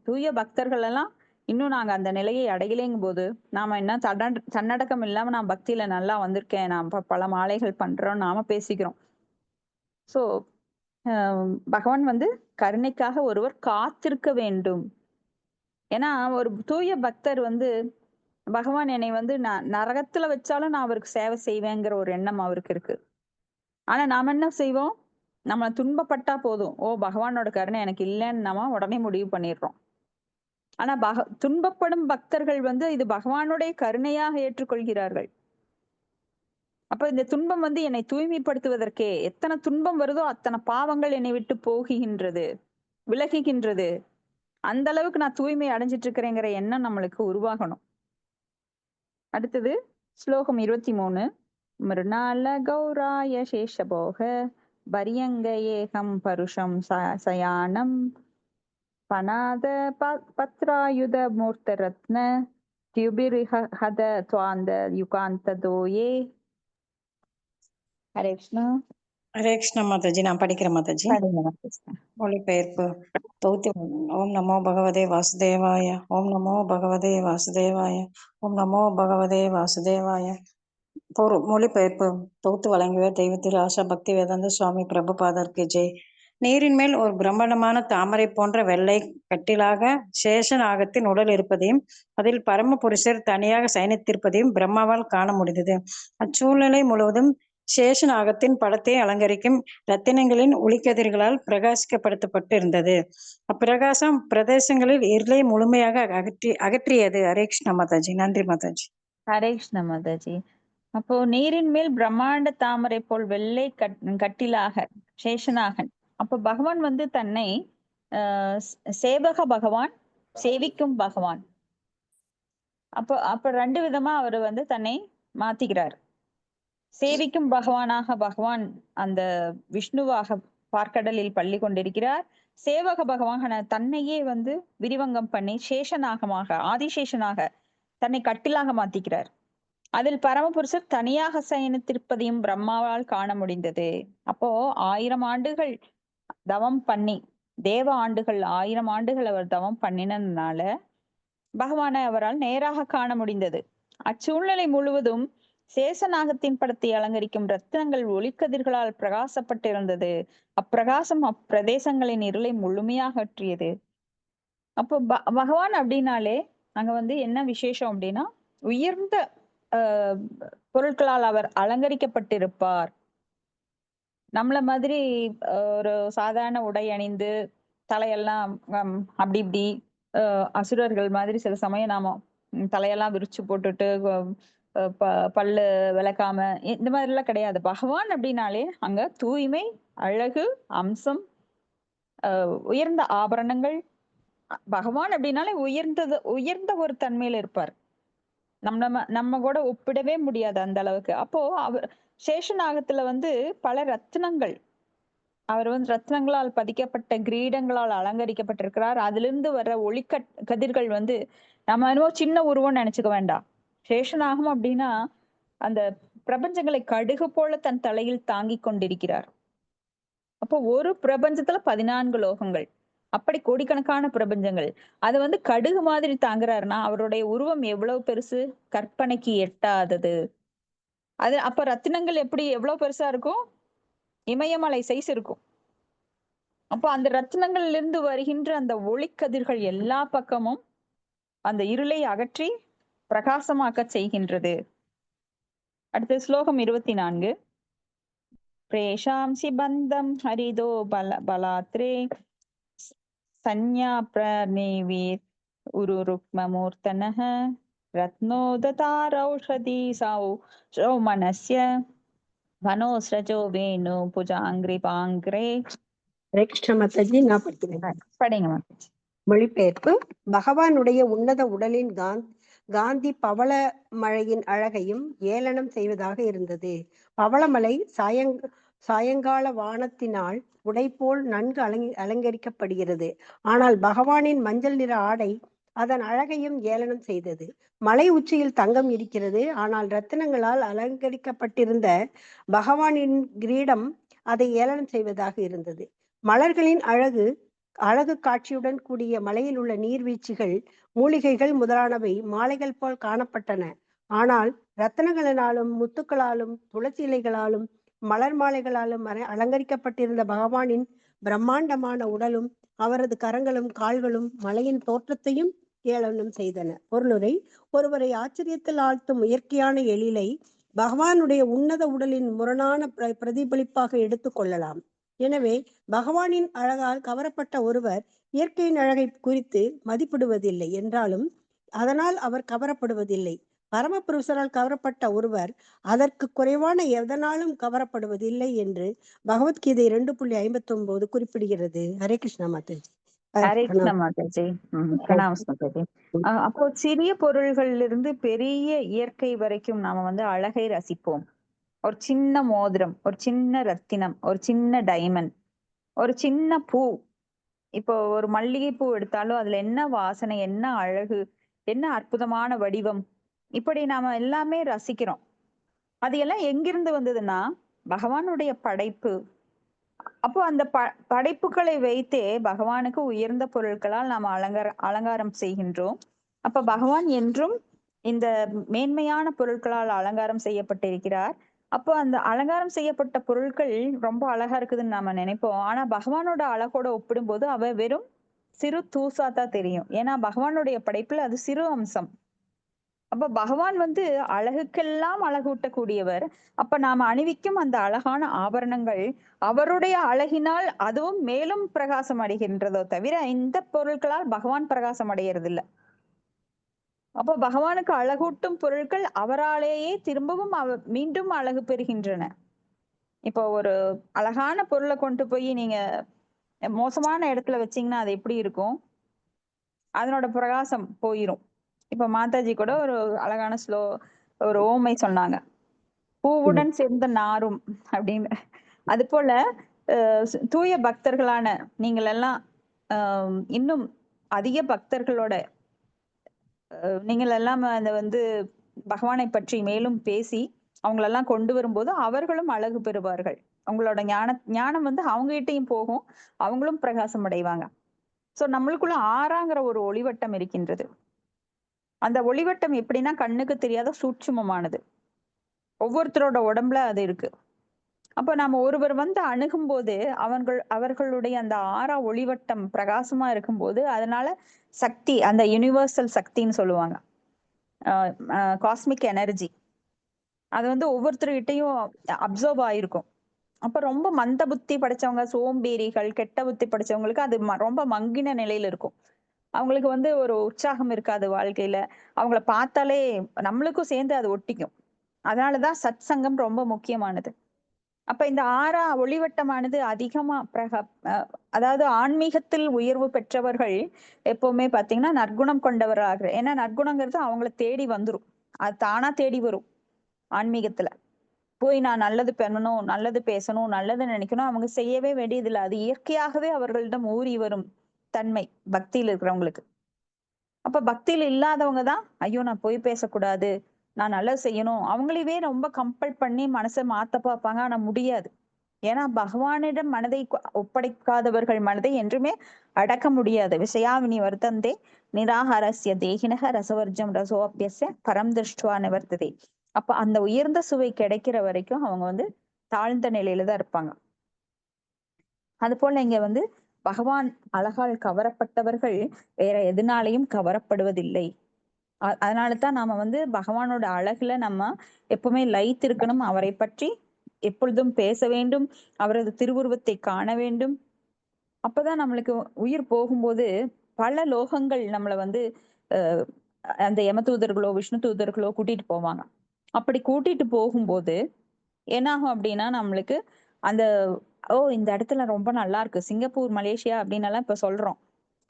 Speaker 1: தூய பக்தர்கள் எல்லாம் இன்னும் நாங்க அந்த நிலையை அடையலைங்கும் போது நாம என்ன தன்னடக்கம் இல்லாம நான் பக்தியில நல்லா வந்திருக்கேன், நான் பல மாலைகள் பண்றோம் நாம பேசிக்கிறோம். சோ பகவான் வந்து கருணைக்காக ஒருவர் காத்திருக்க வேண்டும். ஏன்னா ஒரு தூய பக்தர் வந்து பகவான் என்னை வந்து நரகத்துல வச்சாலும் நான் அவருக்கு சேவை செய்வேங்கிற ஒரு எண்ணம் அவருக்கு இருக்கு. ஆனா நாம என்ன செய்வோம்? நம்ம துன்பப்பட்டா போதும், ஓ பகவானோட கருணை எனக்கு இல்லைன்னு நாம உடனே முடிவு பண்ணிடுறோம். ஆனா துன்பப்படும் பக்தர்கள் வந்து இது பகவானுடைய கருணையாக ஏற்றுக்கொள்கிறார்கள். அப்ப இந்த துன்பம் வந்து என்னை தூய்மைப்படுத்துவதற்கே, எத்தனை துன்பம் வருதோ அத்தனை பாவங்கள் என்னை விட்டு போகுகின்றது, விலகுகின்றது. அந்த அளவுக்கு நான் தூய்மை அடைஞ்சிட்டு இருக்கிறேங்கிற எண்ணம் நம்மளுக்கு உருவாகணும். அடுத்தது ஸ்லோகம் 23. மிருணால கௌராய சேஷபோக பரியங்க ஏகம் பருஷம் சயானம் பனாத பத்ராயுத மூர்த்த ரத்ன தியுபிரிஹத துவாந்த யுகாந்த தோயே. ஹரே கிருஷ்ணா.
Speaker 7: ஹரே கிருஷ்ணா மாதாஜி. நான் படிக்கிறேன் மாதாஜி. மொழிபெயர்ப்பு. தொகுதி. ஓம் நமோ பகவதே வாசுதேவாய. ஓம் நமோ பகவதே வாசுதேவாய. ஓம் நமோ பகவதே வாசுதேவாய. மொழிபெயர்ப்பு. தொகுத்து வழங்கியவர் தெய்வ திரு ஆசா பக்தி வேதாந்த சுவாமி பிரபுபாதருக்கு ஜெய். நீரின் மேல் ஒரு பிரம்மாண்டமான தாமரை போன்ற வெள்ளை கட்டிலாக சேஷநாகத்தின் உடல் இருப்பதையும் அதில் பரம புருஷர் தனியாக சயனித்திருப்பதையும் பிரம்மாவால் காண முடிந்தது. அச்சூழ்நிலை முழுவதும் சேஷநாகத்தின் படத்தை அலங்கரிக்கும் ரத்தினங்களின் ஒளிக்கதிர்களால் பிரகாசிக்கப்படுத்தப்பட்டு இருந்தது. அப்பிரகாசம் பிரதேசங்களில் இருளை முழுமையாக அகற்றியது. ஹரே கிருஷ்ண மாதாஜி. நன்றி மாதாஜி.
Speaker 1: ஹரே கிருஷ்ண மாதாஜி. அப்போ நீரின் மேல் பிரம்மாண்ட தாமரை போல் வெள்ளை கட்டிலாக சேஷனாகன். அப்ப பகவான் வந்து தன்னை சேவக பகவான், சேவிக்கும் பகவான். அப்ப 2 விதமா அவர் வந்து தன்னை மாத்திக்கிறார். சேவிக்கும் பகவானாக பகவான் அந்த விஷ்ணுவாக பார்க்கடலில் பள்ளி கொண்டிருக்கிறார். சேவக பகவான் தன்னையே வந்து விரிவங்கம் பண்ணி சேஷநாகமாக, ஆதிசேஷனாக தன்னை கட்டிலாக மாத்திக்கிறார். அதில் பரமபுருஷர் தனியாக சயனித்திருப்பதையும் பிரம்மாவால் காண முடிந்தது. அப்போ 1000 ஆண்டுகள் தவம் பண்ணி, தேவ ஆண்டுகள் 1000 ஆண்டுகள் அவர் தவம் பண்ணினதுனால பகவானை அவரால் நேராக காண முடிந்தது. அச்சூழ்நிலை முழுவதும் சேஷநாகத்தின் படத்தை அலங்கரிக்கும் ரத்தினங்கள் ஒளிக்கதிர்களால் பிரகாசப்பட்டிருந்தது. அப்பிரகாசம் அப்பிரதேசங்களின் இருளை முழுமையாக அகற்றியது. அப்போ பகவான் அப்படின்னாலே அங்க வந்து என்ன விசேஷம் அப்படின்னா, உயர்ந்த பொருட்களால் அவர் அலங்கரிக்கப்பட்டிருப்பார். நம்மள மாதிரி ஒரு சாதாரண உடை அணிந்து தலையெல்லாம் அப்படி இப்படி அசுரர்கள் மாதிரி சில சமயம் நாம தலையெல்லாம் விரிச்சு போட்டுட்டு பல்லு விளக்காம இந்த மாதிரி எல்லாம் கிடையாது. பகவான் அப்படின்னாலே அங்க தூய்மை, அழகு, அம்சம், உயர்ந்த ஆபரணங்கள். பகவான் அப்படின்னாலே உயர்ந்த ஒரு தன்மையில இருப்பார். நம்ம கூட ஒப்பிடவே முடியாது அந்த அளவுக்கு. அப்போ அவர் சேஷநாகத்துல வந்து பல ரத்னங்கள், அவர் வந்து ரத்னங்களால் பதிக்கப்பட்ட கிரீடங்களால் அலங்கரிக்கப்பட்டிருக்கிறார். அதிலிருந்து வர்ற கதிர்கள் வந்து நம்ம என்னவோ சின்ன உருவம் நினைச்சுக்க வேண்டாம். சேஷநாகம் அப்படின்னா அந்த பிரபஞ்சங்களை கடுகு போல தன் தலையில் தாங்கி கொண்டிருக்கிறார். அப்போ ஒரு பிரபஞ்சத்துல 14 லோகங்கள், அப்படி கோடிக்கணக்கான பிரபஞ்சங்கள். அது வந்து கடுகு மாதிரி தாங்குறாருன்னா அவருடைய உருவம் எவ்வளவு பெருசு, கற்பனைக்கு எட்டாதது. அது அப்ப ரத்தினங்கள் எப்படி எவ்வளவு பெருசா இருக்கும்? இமயமலை சைஸ் இருக்கும். அப்போ அந்த ரத்தினங்கள்ல இருந்து வருகின்ற அந்த ஒளிக்கதிர்கள் எல்லா பக்கமும் அந்த இருளை அகற்றி பிரகாசமாக்க செய்கின்றது. அடுத்து ஸ்லோகம் 24. பிரேஷாம்சி பந்தம் ஹரிதோ பலாத்ரே சன்யா பிரநேவீர் உருருக்மமூர்த்தனः ரத்னோததாரௌஷதி சௌமனஸ்ய வனோஸ்ரஜோ வேணு புஜாங்கிரிபாங்கிரே.
Speaker 8: ஹரே கிருஷ்ண மாதாஜி, நான் படிக்கிறேன்.
Speaker 1: படிங்க மாதாஜி.
Speaker 8: மொழிபெயர்ப்பு. பகவானுடைய உன்னத உடலின் காந்தி பவள மழையின் அழகையும் ஏளனம் செய்வதாக இருந்தது. பவளமலை சாயங்கால வானத்தினால் உடைபோல் நன்கு அலங்கரிக்கப்படுகிறது. ஆனால் பகவானின் மஞ்சள் நிற ஆடை அதன் அழகையும் ஏளனம் செய்தது. மலை உச்சியில் தங்கம் இருக்கிறது, ஆனால் ரத்தினங்களால் அலங்கரிக்கப்பட்டிருந்த பகவானின் கிரீடம் அதை ஏளனம் செய்வதாக இருந்தது. மலர்களின் அழகு காட்சியுடன் கூடிய மலையில் உள்ள நீர்வீழ்ச்சிகள், மூலிகைகள் முதலானவை மாலைகள் போல் காணப்பட்டன. ஆனால் ரத்தனங்களினாலும் முத்துக்களாலும் துளசி இலைகளாலும் மலர் மாலைகளாலும் அலங்கரிக்கப்பட்டிருந்த பகவானின் பிரம்மாண்டமான உடலும் அவரது கரங்களும் கால்களும் மலையின் தோற்றத்தையும் ஏளனம் செய்தன. பொருளுரை. ஒருவரை ஆச்சரியத்தில் ஆழ்த்தும் இயற்கையான எழிலை பகவானுடைய உன்னத உடலின் முரணான பிரதிபலிப்பாக எடுத்துக்கொள்ளலாம். எனவே பகவானின் அழகால் கவரப்பட்ட ஒருவர் இயற்கையின் அழகை குறித்து மதிப்பிடுவதில்லை என்றாலும் அதனால் அவர் கவரப்படுவதில்லை. பரமபுருஷரால் கவரப்பட்ட ஒருவர் அதற்கு குறைவான எதனாலும் கவரப்படுவதில்லை என்று பகவத்கீதை 2.59 குறிப்பிடுகிறது. ஹரே கிருஷ்ணா மாதாஜி.
Speaker 1: ஹரே கிருஷ்ணா மாதாஜி. பிரணாமம் மாதாஜி. அப்போ சிறிய பொருள்கள்ல இருந்து பெரிய இயற்கை வரைக்கும் நாம அழகை ரசிப்போம். ஒரு சின்ன மோதிரம், ஒரு சின்ன ரத்தினம், ஒரு சின்ன டைமண்ட், ஒரு சின்ன பூ. இப்போ ஒரு மல்லிகை பூ எடுத்தாலும் அதுல என்ன வாசனை, என்ன அழகு, என்ன அற்புதமான வடிவம், இப்படி நாம எல்லாமே ரசிக்கிறோம். அது எல்லாம் எங்கிருந்து வந்ததுன்னா பகவானுடைய படைப்பு. அப்போ அந்த படைப்புகளை வைத்தே பகவானுக்கு உயர்ந்த பொருட்களால் நாம அலங்காரம் செய்கின்றோம். அப்ப பகவான் என்றும் இந்த மேன்மையான பொருட்களால் அலங்காரம் செய்யப்பட்டிருக்கிறார். அப்போ அந்த அலங்காரம் செய்யப்பட்ட பொருட்கள் ரொம்ப அழகா இருக்குதுன்னு நாம நினைப்போம். ஆனா பகவானோட அழகோட ஒப்பிடும்போது அவ வெறும் சிறு தூசாதான் தெரியும். ஏன்னா பகவானுடைய படைப்புல அது சிறு அம்சம். அப்ப பகவான் அழகுக்கெல்லாம் அழகூட்டக்கூடியவர். அப்ப நாம அணிவிக்கும் அந்த அழகான ஆபரணங்கள் அவருடைய அழகினால் அதுவும் மேலும் பிரகாசம் அடைகின்றதோ தவிர இந்த பொருட்களால் பகவான் பிரகாசம் அடைகிறது இல்ல. அப்ப பகவானுக்கு அழகூட்டும் பொருட்கள் அவராலேயே திரும்பவும் மீண்டும் அழகு பெறுகின்றன. இப்போ ஒரு அழகான பொருளை கொண்டு போய் நீங்க மோசமான இடத்துல வச்சீங்கன்னா அது எப்படி இருக்கும்? அதனோட பிரகாசம் போயிரும். இப்ப மாதாஜி கூட ஒரு அழகான ஒரு ஓமை சொன்னாங்க, பூவுடன் சேர்ந்த நாரும் அப்படின்னு. அது போல தூய பக்தர்களான நீங்கள் எல்லாம் இன்னும் அதிக பக்தர்களோட நீங்கள் எல்லாம் பகவானை பற்றி மேலும் பேசி அவங்களெல்லாம் கொண்டு வரும்போது அவர்களும் அழகு பெறுவார்கள். அவங்களோட ஞானம் அவங்க கிட்டையும் போகும், அவங்களும் பிரகாசம் அடைவாங்க. சோ நம்மளுக்குள்ள ஆறாங்கிற ஒரு ஒளிவட்டம் இருக்கின்றது. அந்த ஒளிவட்டம் எப்படின்னா கண்ணுக்கு தெரியாத சூட்சுமமானது. ஒவ்வொருத்தரோட உடம்புல அது இருக்கு. அப்ப நாம ஒருவர் அணுகும் போது அவர்களுடைய அந்த ஆறா ஒளிவட்டம் பிரகாசமா இருக்கும்போது அதனால சக்தி, அந்த யுனிவர்சல் சக்தின்னு சொல்லுவாங்க, காஸ்மிக் எனர்ஜி, அது ஒவ்வொருத்தர்கிட்டையும் அப்சர்வ் ஆயிருக்கும். அப்ப ரொம்ப மந்த புத்தி படைச்சவங்க, சோம்பேறிகள், கெட்ட புத்தி படைச்சவங்களுக்கு அது ரொம்ப மங்கின நிலையில இருக்கும். அவங்களுக்கு ஒரு உற்சாகம் இருக்காது வாழ்க்கையில. அவங்கள பார்த்தாலே நம்மளுக்கும் சேர்ந்து அது ஒட்டிக்கும். அதனாலதான் சத் சங்கம் ரொம்ப முக்கியமானது. அப்ப இந்த ஆறா ஒளிவட்டமானது அதிகமா அதாவது ஆன்மீகத்தில் உயர்வு பெற்றவர்கள் எப்பவுமே பாத்தீங்கன்னா நற்குணம் கொண்டவராக. ஏன்னா நற்குணங்கிறது அவங்கள தேடி வந்துரும், அது தானா தேடி வரும். ஆன்மீகத்துல போய் நான் நல்லது பண்ணணும், நல்லது பேசணும், நல்லது நினைக்கணும் அவங்க செய்யவே வேண்டியதில்லை. அது இயற்கையாகவே அவர்களிடம் ஊறி வரும் தன்மை பக்தியில் இருக்கிறவங்களுக்கு. அப்ப பக்தியில் இல்லாதவங்க தான் ஐயோ நான் போய் பேசக்கூடாது, நான் நல்லது செய்யணும், அவங்களையே ரொம்ப கம்பல் பண்ணி மனசை மாத்த பார்ப்பாங்க. ஆனா முடியாது. ஏன்னா பகவானிடம் மனதை ஒப்படைக்காதவர்கள் மனதை என்றுமே அடக்க முடியாது. விஷயாவினி வர்த்தந்தே நிராகாரஸ்ய தேகினக ரசவர்ஜம் ரசோபியஸ்ய பரம் திருஷ்டுவா நிவர்த்ததே. அப்ப அந்த உயர்ந்த சுவை கிடைக்கிற வரைக்கும் அவங்க தாழ்ந்த நிலையில தான் இருப்பாங்க. அது போல இங்க வந்து பகவான் அழகால் கவரப்பட்டவர்கள் வேற எதனாலையும் கவரப்படுவதில்லை. அதனாலதான் நாம வந்து பகவானோட அழகுல நம்ம எப்பவுமே லயித்து இருக்கணும். அவரை பற்றி எப்பொழுதும் பேச வேண்டும். அவரது திருவுருவத்தை காண வேண்டும். அப்பதான் நம்மளுக்கு உயிர் போகும்போது பல லோகங்கள் நம்மள வந்து அஹ் அந்த யமதூதர்களோ விஷ்ணு தூதர்களோ கூட்டிட்டு போவாங்க. அப்படி கூட்டிட்டு போகும்போது என்னாகும் அப்படின்னா நம்மளுக்கு அந்த இந்த இடத்துல ரொம்ப நல்லா இருக்கு, சிங்கப்பூர் மலேசியா அப்படின்னு எல்லாம் இப்ப சொல்றோம்.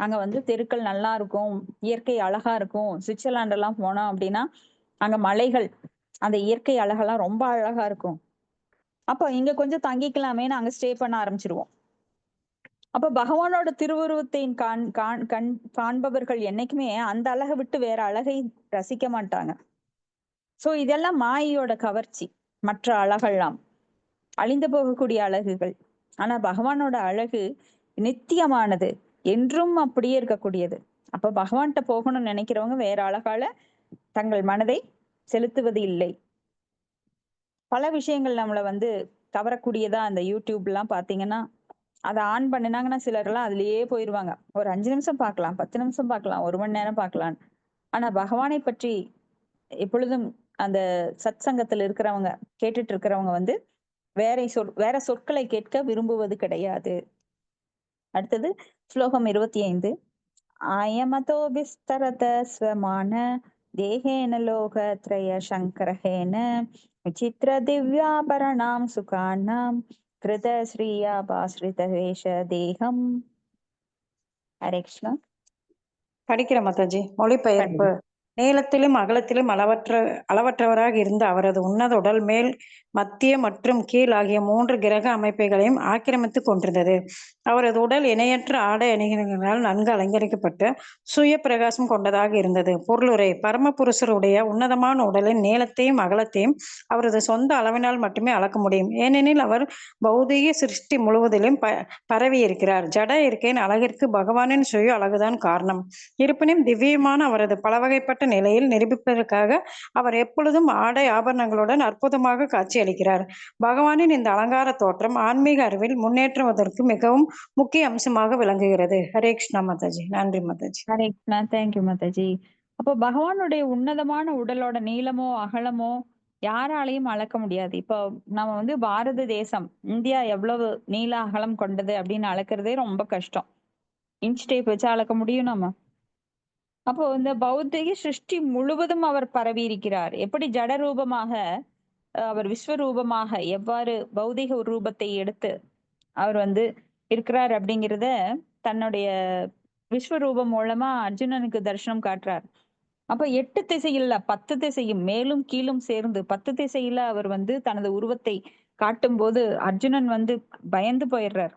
Speaker 1: அங்க வந்து தெருக்கள் நல்லா இருக்கும், இயற்கை அழகா இருக்கும். சுவிட்சர்லாந்து எல்லாம் போனோம் அப்படின்னா அங்க மலைகள், அந்த இயற்கை அழகெல்லாம் ரொம்ப அழகா இருக்கும். அப்ப இங்க கொஞ்சம் தங்கிக்கலாமேன்னு அங்க ஸ்டே பண்ண ஆரம்பிச்சிருவோம். அப்ப பகவானோட திருவுருவத்தை காண்பவர்கள் என்னைக்குமே அந்த அழகை விட்டு வேற அழகை ரசிக்க மாட்டாங்க. சோ இதெல்லாம் மாயையோட கவர்ச்சி. மற்ற அழகெல்லாம் அழிந்து போகக்கூடிய அழகுகள். ஆனா பகவானோட அழகு நித்தியமானது, என்றும் அப்படியே இருக்கக்கூடியது. அப்ப பகவான்கிட்ட போகணும்னு நினைக்கிறவங்க வேற அழகால தங்கள் மனதை செலுத்துவது இல்லை. பல விஷயங்கள் நம்மள வந்து கவரக்கூடியதா அந்த யூடியூப் எல்லாம் பாத்தீங்கன்னா அதை ஆன் பண்ணினாங்கன்னா சிலர் எல்லாம் அதுலயே போயிருவாங்க. ஒரு 5 நிமிஷம் பார்க்கலாம், 10 நிமிஷம் பார்க்கலாம், 1 மணி நேரம் பார்க்கலாம். ஆனா பகவானை பற்றி எப்பொழுதும் அந்த சத் சங்கத்துல இருக்கிறவங்க, கேட்டுட்டு இருக்கிறவங்க வந்து வேற சொற்களை கேட்க விரும்புவது கிடையாது. அடுத்தது ஸ்லோகம் 25. ஆயமதோ விஸ்தரத ஸ்வமான தேகேன லோகத்ரய சங்கரஹேன விசித்திர திவ்யாபரணாம் சுகானாம் கிருத ஸ்ரீயாபாஸ்ரித வேஷ தேகம். ஹரே கிருஷ்ணா.
Speaker 7: படிக்கிற மாதாஜி. மொழிபெயர்ப்பு. நீளத்திலும் அகலத்திலும் அளவற்றவராக இருந்த அவரது உன்னத உடல் மேல், மத்திய மற்றும் கீழ் ஆகிய 3 கிரக அமைப்புகளையும் ஆக்கிரமித்துக் கொண்டிருந்தது. அவரது உடல் இணையற்ற ஆடை அணிகலன்களால் நன்கு அலங்கரிக்கப்பட்டு சுய பிரகாசம் கொண்டதாக இருந்தது. பொருளுரை. பரமபுருஷருடைய உன்னதமான உடலின் நீளத்தையும் அகலத்தையும் அவரது சொந்த அளவினால் மட்டுமே அளக்க முடியும். ஏனெனில் அவர் பௌதிக சிருஷ்டி முழுவதிலும் பரவியிருக்கிறார். ஜட இருக்கையின் அழகிற்கு பகவானின் சுய அழகுதான் காரணம். இருப்பினும் திவ்யமான அவரது பலவகைப்பட்ட நிலையில் நிரூபிப்பதற்காக அவர் எப்பொழுதும் ஆடை ஆபரணங்களுடன் அற்புதமாக காட்சியளிக்கிறார். பகவானின் இந்த அலங்கார தோற்றம் ஆன்மீக அறிவில் முன்னேற்றுவதற்கு மிகவும் முக்கிய அம்சமாக விளங்குகிறது. ஹரே கிருஷ்ணா மாதாஜி. நன்றி மாதாஜி.
Speaker 1: ஹரே கிருஷ்ணா. தேங்க்யூ மாதாஜி. அப்போ பகவானுடைய உன்னதமான உடலோட நீளமோ அகலமோ யாராலையும் அளக்க முடியாது. இப்போ நம்ம வந்து பாரத தேசம், இந்தியா எவ்வளவு நீள அகலம் கொண்டது அப்படின்னு அளக்கிறதே ரொம்ப கஷ்டம். இன்ச் டேப் வச்சு அளக்க முடியும் நம்ம. அப்போ இந்த பௌத்திக சிருஷ்டி முழுவதும் அவர் பரவி இருக்கிறார். எப்படி ஜட ரூபமாக அவர் விஸ்வரூபமாக எவ்வாறு பௌதிக ரூபத்தை எடுத்து அவர் வந்து இருக்கிறார் அப்படிங்கிறத தன்னுடைய விஸ்வரூபம் மூலமா அர்ஜுனனுக்கு தரிசனம் காட்டுறார். அப்ப 8 திசையில 10 திசையும் மேலும் கீழும் சேர்ந்து 10 திசையில அவர் வந்து தனது உருவத்தை காட்டும் போது அர்ஜுனன் வந்து பயந்து போயிடுறார்.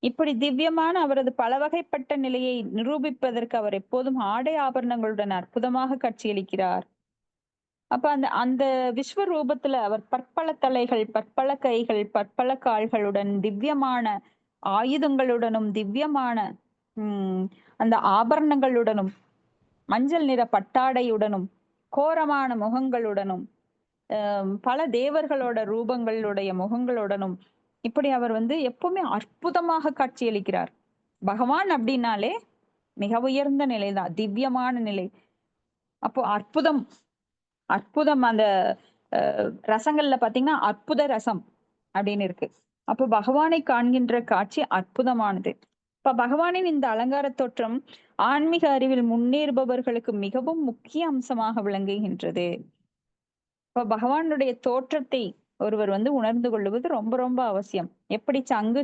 Speaker 1: இப்படி திவ்யமான அவரது பல வகைப்பட்ட நிலையை நிரூபிப்பதற்கு அவர் எப்போதும் ஆடை ஆபரணங்களுடன் அற்புதமாக காட்சியளிக்கிறார். அப்ப அந்த அந்த விஸ்வரூபத்துல அவர் பற்பல தலைகள், பற்பல கைகள், பற்பல கால்களுடன் திவ்யமான ஆயுதங்களுடனும் திவ்யமான அந்த ஆபரணங்களுடனும் மஞ்சள் நிற பட்டாடையுடனும் கோரமான முகங்களுடனும் பல தேவர்களோட ரூபங்களுடைய முகங்களுடனும் இப்படி அவர் வந்து எப்பவுமே அற்புதமாக காட்சியளிக்கிறார். பகவான் அப்படின்னாலே மிக உயர்ந்த நிலைதான், திவ்யமான நிலை. அப்போ அற்புதம் அற்புதம் அந்த ரசங்கள்ல பாத்தீங்கன்னா அற்புத ரசம் அப்படின்னு இருக்கு. அப்போ பகவானை காண்கின்ற காட்சி அற்புதமானது. இப்ப பகவானின் இந்த அலங்கார தோற்றம் ஆன்மீக அறிவில் முன்னேறுபவர்களுக்கு மிகவும் முக்கிய அம்சமாக விளங்குகின்றது. இப்ப பகவானுடைய தோற்றத்தை ஒருவர் வந்து உணர்ந்து கொள்வது ரொம்ப ரொம்ப அவசியம். எப்படி சங்கு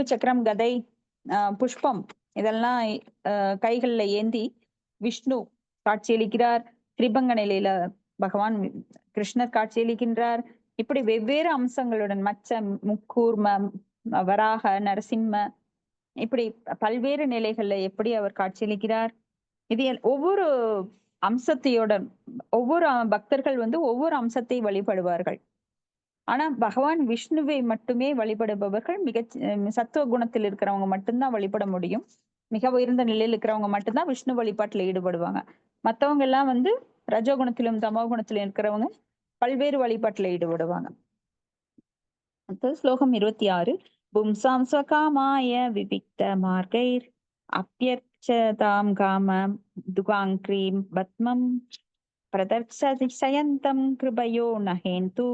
Speaker 1: சக்கரம் கதை புஷ்பம் இதெல்லாம் கைகள்ல ஏந்தி விஷ்ணு காட்சியளிக்கிறார். திரிபங்க நிலையில பகவான் கிருஷ்ணர் காட்சியளிக்கின்றார். இப்படி வெவ்வேறு அம்சங்களுடன் மச்ச முக்கூர்ம வராக நரசிம்ம இப்படி பல்வேறு நிலைகள்ல எப்படி அவர் காட்சியளிக்கிறார். இது ஒவ்வொரு அம்சத்தையுடன் ஒவ்வொரு பக்தர்கள் வந்து ஒவ்வொரு அம்சத்தை வழிபடுவார்கள். ஆனா பகவான் விஷ்ணுவை மட்டுமே வழிபடுபவர்கள் மிக சத்துவ குணத்தில் இருக்கிறவங்க மட்டும்தான் வழிபட முடியும். மிக உயர்ந்த நிலையில் இருக்கிறவங்க மட்டும்தான் விஷ்ணு வழிபாட்டுல ஈடுபடுவாங்க. மத்தவங்க எல்லாம் வந்து ரஜோகுணத்திலும் தமோ குணத்திலும் இருக்கிறவங்க பல்வேறு வழிபாட்டுல ஈடுபடுவாங்க. அடுத்தது ஸ்லோகம் 26. பும்சாம் ஸ்வகாமாய விவிக்த மார்கைர் அப்யர்ச்சதாம் காமம் துகாங்க்ரீம் பத்மம் பிரதர்சயந்தம் கிருபயோ நஹேந்து